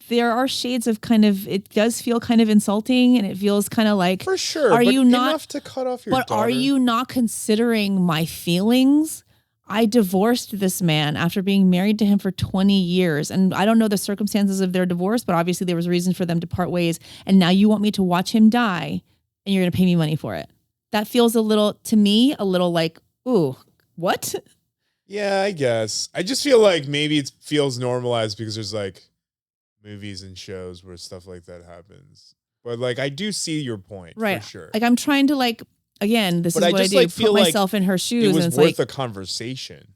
There are shades of it does feel kind of insulting, and it feels kind of like, for sure. Are you not enough to cut off your daughter? Are you not considering my feelings? I divorced this man after being married to him for 20 years. And I don't know the circumstances of their divorce, but obviously there was reason for them to part ways. And now you want me to watch him die and you're going to pay me money for it. That feels to me, a little like, ooh, what? Yeah, I guess. I just feel like maybe it feels normalized because there's like movies and shows where stuff like that happens. But like, I do see your point, right? For sure. Like, I'm trying to this is what I do. Like, put myself in her shoes. It was worth a conversation.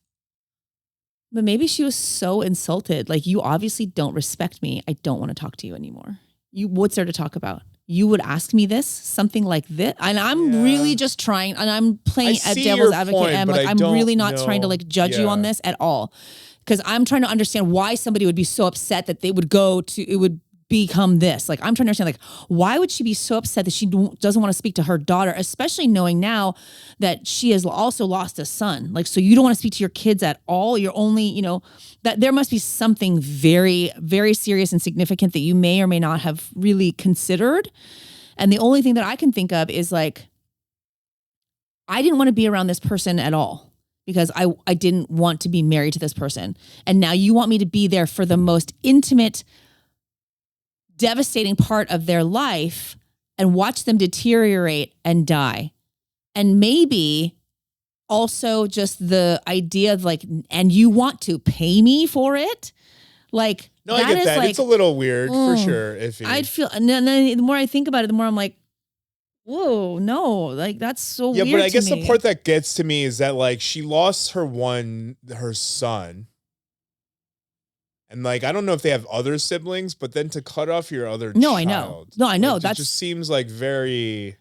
But maybe she was so insulted. Like, you obviously don't respect me. I don't want to talk to you anymore. What's there to talk about? You would ask me something like this. And I'm really just trying, and I'm playing a devil's advocate. Point, and I'm really not trying to judge you on this at all. Because I'm trying to understand why somebody would be so upset that they would it would become this. Like, I'm trying to understand, why would she be so upset that she doesn't want to speak to her daughter, especially knowing now that she has also lost a son. Like, so you don't want to speak to your kids at all. You're only, that there must be something very, very serious and significant that you may or may not have really considered. And the only thing that I can think of is I didn't want to be around this person at all because I didn't want to be married to this person. And now you want me to be there for the most intimate, devastating part of their life and watch them deteriorate and die. And maybe also just the idea of and you want to pay me for it? No, I get that. It's a little weird for sure. I'd feel, and then the more I think about it, the more I'm like, whoa, no, that's so weird. Yeah, but I guess the part that gets to me is that she lost her son. And I don't know if they have other siblings, but then to cut off your other child. I know. No, I know. That just seems very,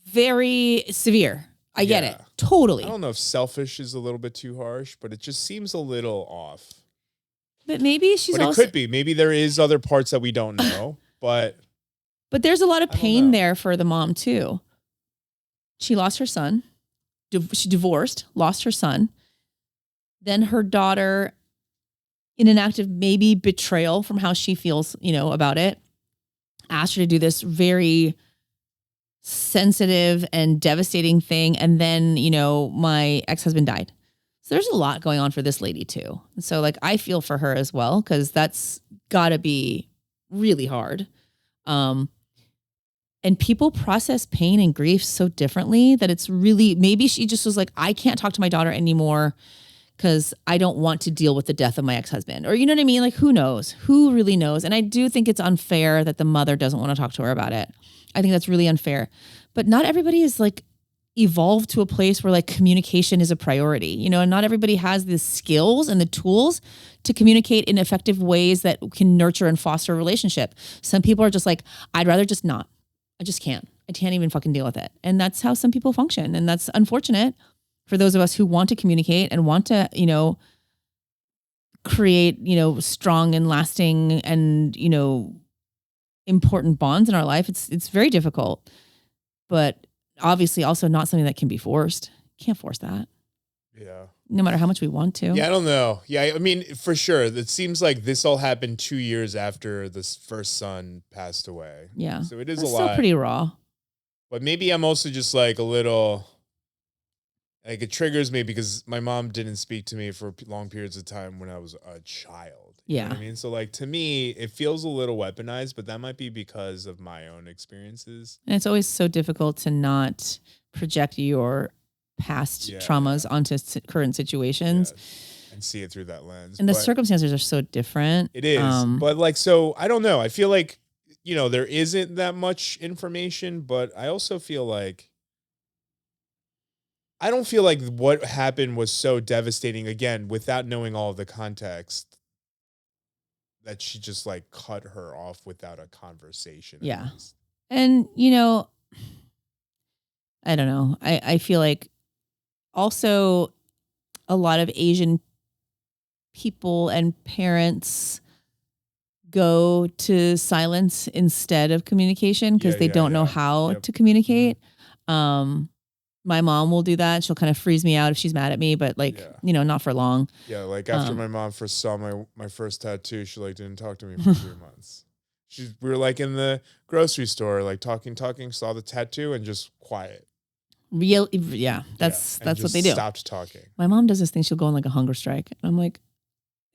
very severe. I get it. Totally. I don't know if selfish is a little bit too harsh, but it just seems a little off. But maybe she's also. It could be. Maybe there is other parts that we don't know, but. But there's a lot of pain there for the mom too. She lost her son. She divorced, lost her son. Then her daughter, in an act of maybe betrayal from how she feels, about it, asked her to do this very sensitive and devastating thing. And then, my ex-husband died. So there's a lot going on for this lady too. So I feel for her as well, because that's gotta be really hard. And people process pain and grief so differently that it's really, maybe she just was like, I can't talk to my daughter anymore because I don't want to deal with the death of my ex-husband. Or you know what I mean? Like, who knows? Who really knows? And I do think it's unfair that the mother doesn't want to talk to her about it. I think that's really unfair. But not everybody is like evolved to a place where like communication is a priority, you know, and not everybody has the skills and the tools to communicate in effective ways that can nurture and foster a relationship. Some people are just like, I'd rather just not. I just can't. I can't even fucking deal with it. And that's how some people function. And that's unfortunate for those of us who want to communicate and want to, you know, create, you know, strong and lasting and, you know, important bonds in our life. It's very difficult, but obviously also not something that can be forced. Can't force that. Yeah. No matter how much we want to. Yeah, I don't know. Yeah, I mean, for sure. It seems like this all happened 2 years after this first son passed away. Yeah. So it is That's a lot. Still pretty raw. But maybe I'm also just like a little, like it triggers me because my mom didn't speak to me for long periods of time when I was a child. You know what I mean? So like to me, it feels a little weaponized, but that might be because of my own experiences. And it's always so difficult to not project your past traumas onto current situations. And see it through that lens. And the circumstances are so different. It is. But like, so I don't know. I feel like, you know, there isn't that much information, but I also feel like, I don't feel like what happened was so devastating, again, without knowing all of the context, that she just like cut her off without a conversation. Yeah. And, you know, I don't know. I feel like also a lot of Asian people and parents go to silence instead of communication because they don't know how to communicate. My mom will do that. She'll kind of freeze me out if she's mad at me, but like, you know, not for long. Yeah. Like after my mom first saw my first tattoo, she like didn't talk to me for 3 months. We were like in the grocery store, like talking, saw the tattoo and just quiet. That's what they do. Stopped talking. My mom does this thing. She'll go on like a hunger strike. And I'm like,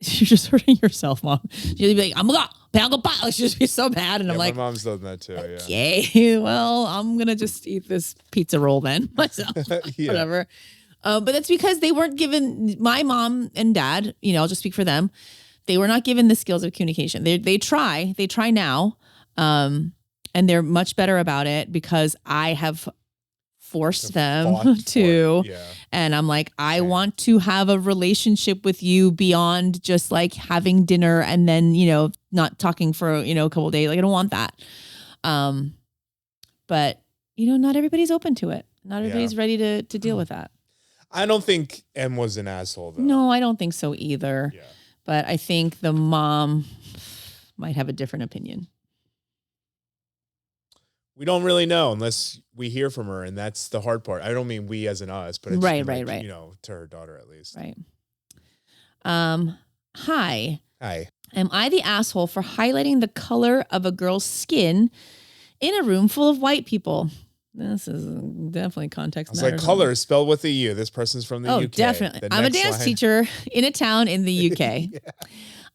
you're just hurting yourself, Mom. She'll be like, I'm gonna go. She'll just be so bad. And I'm like, my mom's done that too. Okay, well, I'm going to just eat this pizza roll then myself. Whatever. But that's because they weren't given, my mom and dad, you know, I'll just speak for them. They were not given the skills of communication. They try now. And they're much better about it because I have forced them to. And I'm like, I want to have a relationship with you beyond just like having dinner and then, you know, not talking for, you know, a couple of days. Like I don't want that. But you know, not everybody's open to it. Not everybody's ready to deal with that. I don't think M was an asshole though. No, I don't think so either. Yeah. But I think the mom might have a different opinion. We don't really know unless we hear from her, and that's the hard part. I don't mean we as in us, but it's right. You know, to her daughter at least. Right. Hi. Hi. Am I the asshole for highlighting the color of a girl's skin in a room full of white people? This is definitely context. It's like color is spelled with a U. This person's from the UK. Oh, definitely. I'm a dance teacher in a town in the UK.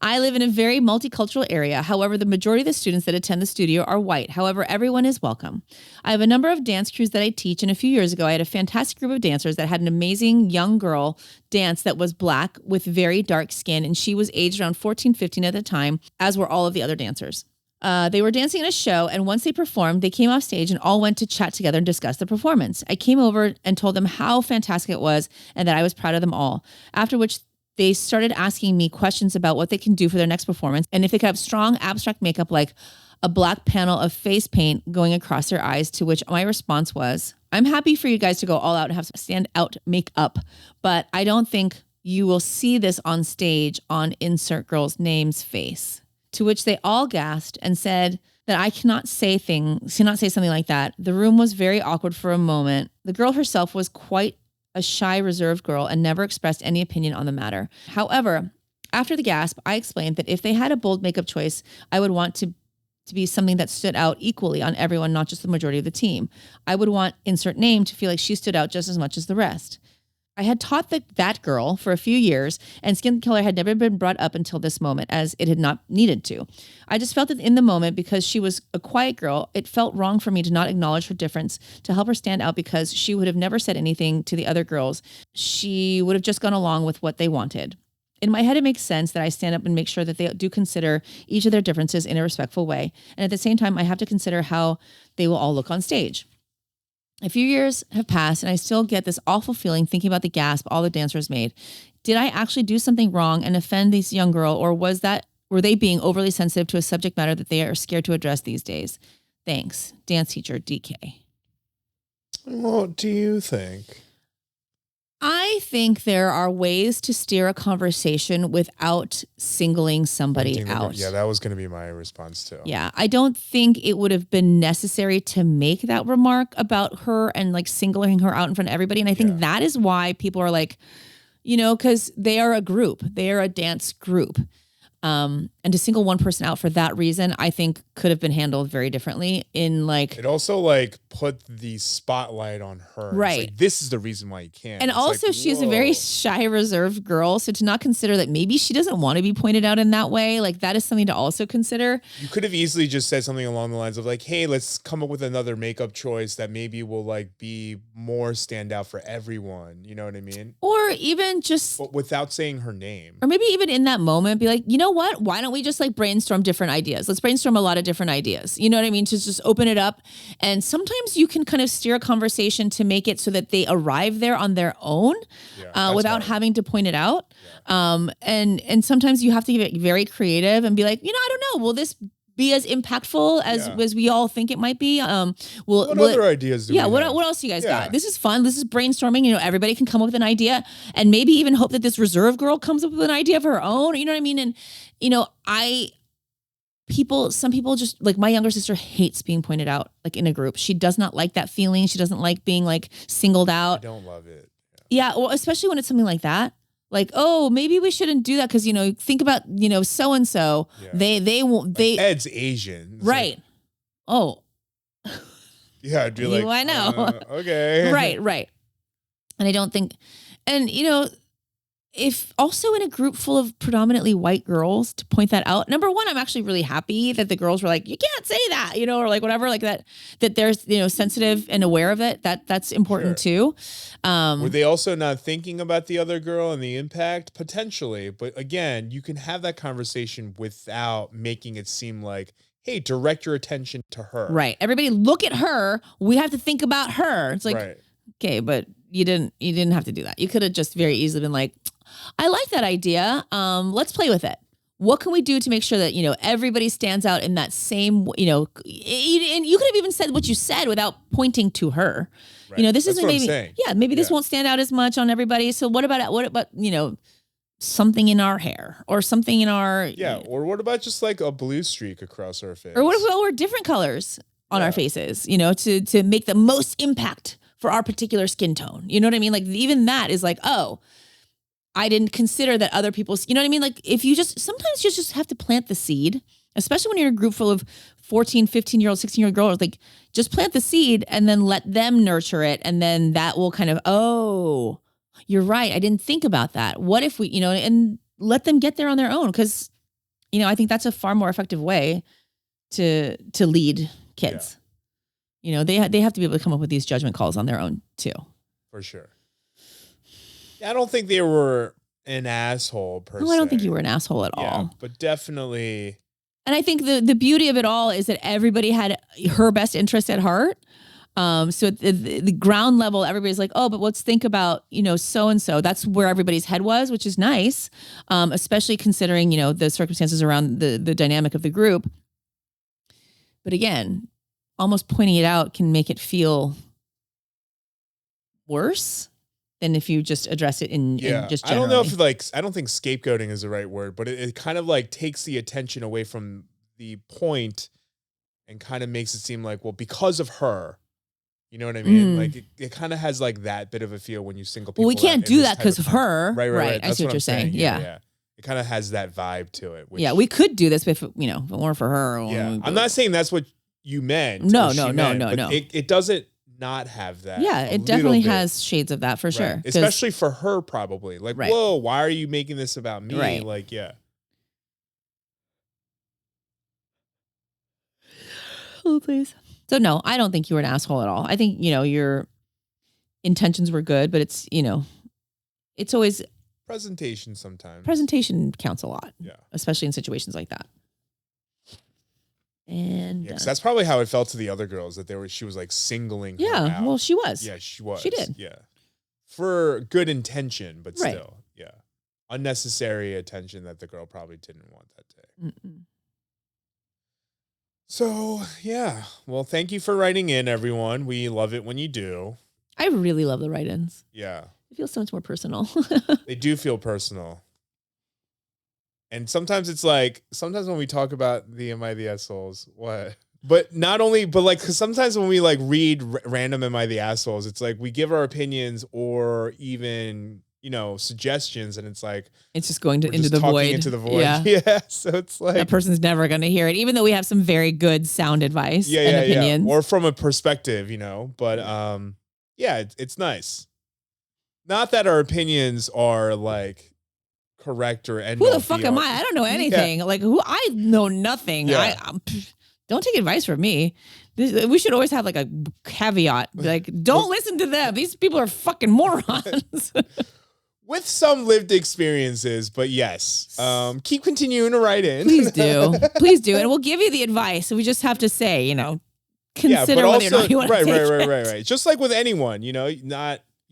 I live in a very multicultural area. However, the majority of the students that attend the studio are white. However, everyone is welcome. I have a number of dance crews that I teach, and a few years ago, I had a fantastic group of dancers that had an amazing young girl dance that was black with very dark skin, and she was aged around 14, 15 at the time, as were all of the other dancers. They were dancing in a show, and once they performed, they came off stage and all went to chat together and discuss the performance. I came over and told them how fantastic it was and that I was proud of them all, after which they started asking me questions about what they can do for their next performance and if they could have strong abstract makeup like a black panel of face paint going across their eyes, to which my response was, I'm happy for you guys to go all out and have standout makeup, but I don't think you will see this on stage on insert girl's name's face. To which they all gasped and said that I cannot say something like that. The room was very awkward for a moment. The girl herself was quite a shy, reserved girl and never expressed any opinion on the matter. However, after the gasp, I explained that if they had a bold makeup choice, I would want to be something that stood out equally on everyone, not just the majority of the team. I would want insert name to feel like she stood out just as much as the rest. I had taught that girl for a few years, and skin color had never been brought up until this moment, as it had not needed to. I just felt that in the moment, because she was a quiet girl, it felt wrong for me to not acknowledge her difference, to help her stand out, because she would have never said anything to the other girls. She would have just gone along with what they wanted. In my head, it makes sense that I stand up and make sure that they do consider each of their differences in a respectful way. And at the same time, I have to consider how they will all look on stage. A few years have passed, and I still get this awful feeling thinking about the gasp all the dancers made. Did I actually do something wrong and offend this young girl, or were they being overly sensitive to a subject matter that they are scared to address these days? Thanks, dance teacher DK. What do you think? I think there are ways to steer a conversation without singling somebody out. Yeah, that was going to be my response too. Yeah, I don't think it would have been necessary to make that remark about her and like singling her out in front of everybody. And I think that is why people are like, because they are a group. They are a dance group. And to single one person out for that reason, I think could have been handled very differently it also put the spotlight on her. Right. It's this is the reason why you can't. And also she's a very shy, reserved girl. So to not consider that maybe she doesn't want to be pointed out in that way, that is something to also consider. You could have easily just said something along the lines of hey, let's come up with another makeup choice that maybe will be more standout for everyone. You know what I mean? Or even just... But without saying her name. Or maybe even in that moment, be like, you know what? Why don't we just brainstorm different ideas? Let's brainstorm a lot of different ideas. You know what I mean? To just open it up. And sometimes you can kind of steer a conversation to make it so that they arrive there on their own without having to point it out. Yeah. And sometimes you have to get very creative and be like, I don't know. Will this be as impactful as we all think it might be? What other ideas do we have? What else you guys got? This is fun. This is brainstorming. Everybody can come up with an idea and maybe even hope that this reserve girl comes up with an idea of her own. You know what I mean? And, some people just my younger sister hates being pointed out in a group. She does not like that feeling. She doesn't like being singled out. I don't love it. Yeah. Well, especially when it's something like that. Oh, maybe we shouldn't do that because, think about, so-and-so. Yeah. They won't, Ed's Asian. It's right. Oh. Yeah, I'd be I know. Okay. Right. And I don't think, and, if also in a group full of predominantly white girls to point that out, number one, I'm actually really happy that the girls were like, you can't say that, or whatever, that they're, sensitive and aware of it. That's important too. Were they also not thinking about the other girl and the impact? Potentially. But again, you can have that conversation without making it seem like, hey, direct your attention to her. Right. Everybody look at her. We have to think about her. It's okay, but you didn't have to do that. You could have just very easily been like, I like that idea. Let's play with it. What can we do to make sure that, everybody stands out in that same, and you could have even said what you said without pointing to her. Right. This isn't maybe, maybe this won't stand out as much on everybody. So what about, something in our hair or something in our. Yeah. Or what about just a blue streak across our face? Or what if we all wear different colors on our faces, to make the most impact for our particular skin tone? You know what I mean? Even that is oh, I didn't consider that other people's, you know what I mean? If you sometimes you just have to plant the seed, especially when you're in a group full of 14, 15-year-old, 16-year-old girls, just plant the seed and then let them nurture it. And then that will kind of, oh, you're right. I didn't think about that. What if we, and let them get there on their own? Because, I think that's a far more effective way to lead kids. Yeah. They have to be able to come up with these judgment calls on their own too. For sure. I don't think they were an asshole per se. No, I don't think you were an asshole at all. But definitely. And I think the beauty of it all is that everybody had her best interest at heart. So at the ground level, everybody's like, oh, but let's think about, so-and-so. That's where everybody's head was, which is nice. Especially considering, the circumstances around the dynamic of the group. But again, almost pointing it out can make it feel worse than if you just address it in just generally. I don't know if I don't think scapegoating is the right word, but it kind of takes the attention away from the point and kind of makes it seem because of her, you know what I mean? It kind of has that bit of a feel when you single people. Well, we can't do that because of her. Right. I see what you're saying. Yeah. It kind of has that vibe to it. We could do this if it weren't for her. I'm not saying that's what you meant. No. It doesn't not have that. Yeah, it definitely has shades of that for sure. Especially for her, probably. Like, whoa, why are you making this about me? Right. Like, yeah. Oh, please. So no, I don't think you were an asshole at all. I think, your intentions were good, but it's, it's always presentation sometimes. Presentation counts a lot. Yeah. Especially in situations like that. And yeah, 'cause that's probably how it felt to the other girls that she was like singling her out. Well, she was. Yeah, she was. She did. Yeah. For good intention, but still, yeah. Unnecessary attention that the girl probably didn't want that day. Mm-mm. So, yeah. Well, thank you for writing in, everyone. We love it when you do. I really love the write-ins. Yeah. It feels so much more personal. They do feel personal. And sometimes it's like, sometimes when we talk about the Am I the Assholes, what? But not only, but like, because sometimes when we like read random Am I the Assholes, it's like we give our opinions or even, suggestions, and it's like it's just going into the void. Into the void. Yeah. So it's like that person's never going to hear it, even though we have some very good sound advice and opinions. Or from a perspective, But yeah, it's nice. Not that our opinions are like correct or end. Who the fuck am I? I don't know anything. Yeah. Like I know nothing. Yeah. Don't take advice from me. We should always have like a caveat. Like, don't listen to them. These people are fucking morons. With some lived experiences, but yes. Keep continuing to write in. Please do. Please do. And we'll give you the advice. We just have to say, consider whether or not you want to take it. Right. Just like with anyone, you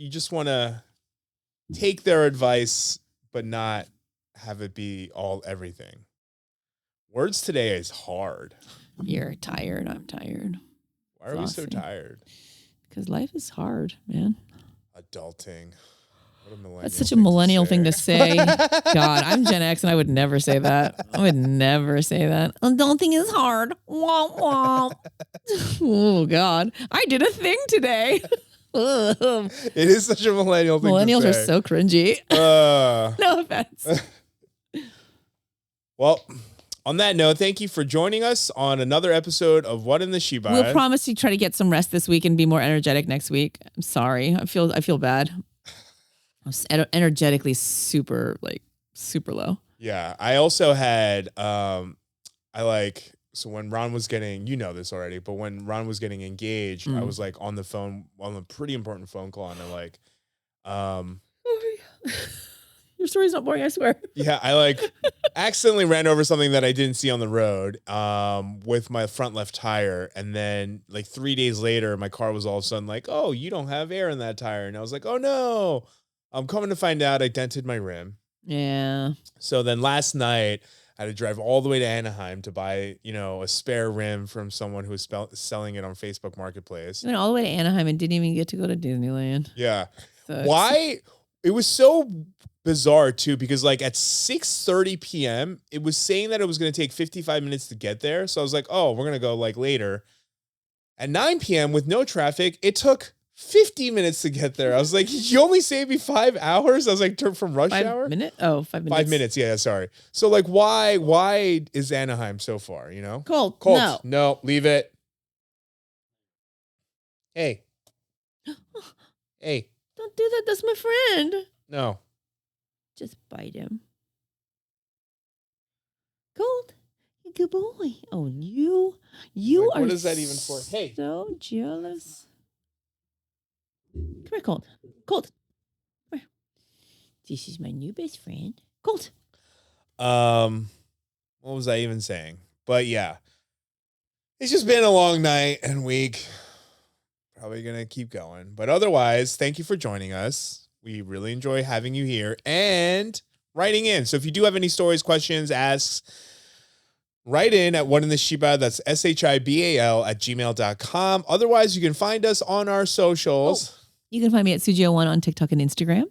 just want to take their advice, but not have it be everything. Words today is hard. You're tired. I'm tired. Why are we so tired? Because life is hard, man. Adulting. That's such a millennial thing to say. God, I'm Gen X and I would never say that. I would never say that. Adulting is hard. Womp womp. Oh, God. I did a thing today. It is such a millennial thing Millennials to say. are so cringy. No offense. Well, on that note, thank you for joining us on another episode of What in the Shibal. We'll promise to try to get some rest this week and be more energetic next week. I'm sorry. I feel bad. I'm energetically super low. Yeah. I also had, so when Ron was getting, this already, but when Ron was getting engaged, I was like on the phone, on a pretty important phone call, and your story's not boring, I swear. Yeah, I accidentally ran over something that I didn't see on the road with my front left tire. And then 3 days later, my car was all of a sudden like, oh, you don't have air in that tire. And I was like, oh no, I'm coming to find out I dented my rim. Yeah. So then last night I had to drive all the way to Anaheim to buy, a spare rim from someone who was selling it on Facebook Marketplace. You went all the way to Anaheim and didn't even get to go to Disneyland. Yeah. Why? It was so bizarre too, because at 6:30 p.m. it was saying that it was going to take 55 minutes to get there. So I was like, oh, we're going to go later. At 9 p.m. with no traffic, it took 50 minutes to get there. I was like, you only saved me 5 hours? I was like, from rush hour? 5 minutes? Oh, 5 minutes. 5 minutes, yeah, sorry. So why is Anaheim so far, Colt, no, leave it. Hey. Hey. Don't do that. That's my friend. No. Just bite him. Colt, you good boy. Oh, you are. What is that even for? Hey. So jealous. Come here, Colt. Colt. Come here. This is my new best friend. Colt. What was I even saying? But yeah. It's just been a long night and week. Probably going to keep going. But otherwise, thank you for joining us. We really enjoy having you here and writing in. So if you do have any stories, questions, asks, write in at What in the Shibal. That's SHIBAL @gmail.com. Otherwise, you can find us on our socials. You can find me at Sujio1 on TikTok and Instagram.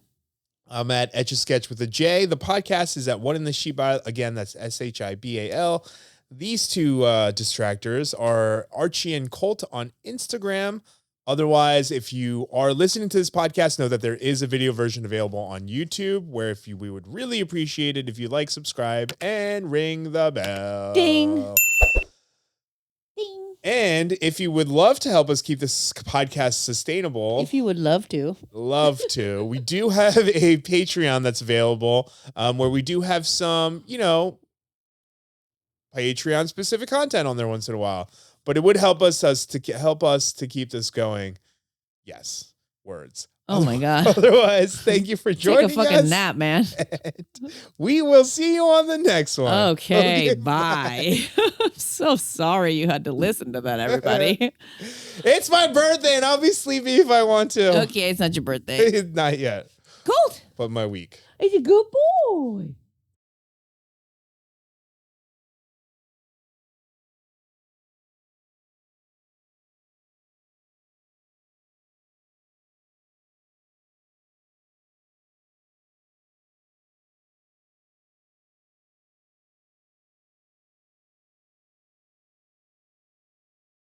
I'm at Etch a Sketch with a J. The podcast is at What in the Shibal. Again, that's SHIBAL. These two distractors are Archie and Colt on Instagram. Otherwise, if you are listening to this podcast, know that there is a video version available on YouTube, where we would really appreciate it if you subscribe, and ring the bell. Ding. Ding. And if you would love to help us keep this podcast sustainable, if you would love to, we do have a Patreon that's available where we do have some, Patreon specific content on there once in a while. But it would help us to keep this going. Yes, words. Oh my God. Otherwise, thank you for joining us. Take a fucking nap, man. We will see you on the next one. Okay, bye. I'm so sorry you had to listen to that, everybody. It's my birthday, and I'll be sleepy if I want to. Okay, it's not your birthday. Not yet. Colt. But my week. He's a good boy.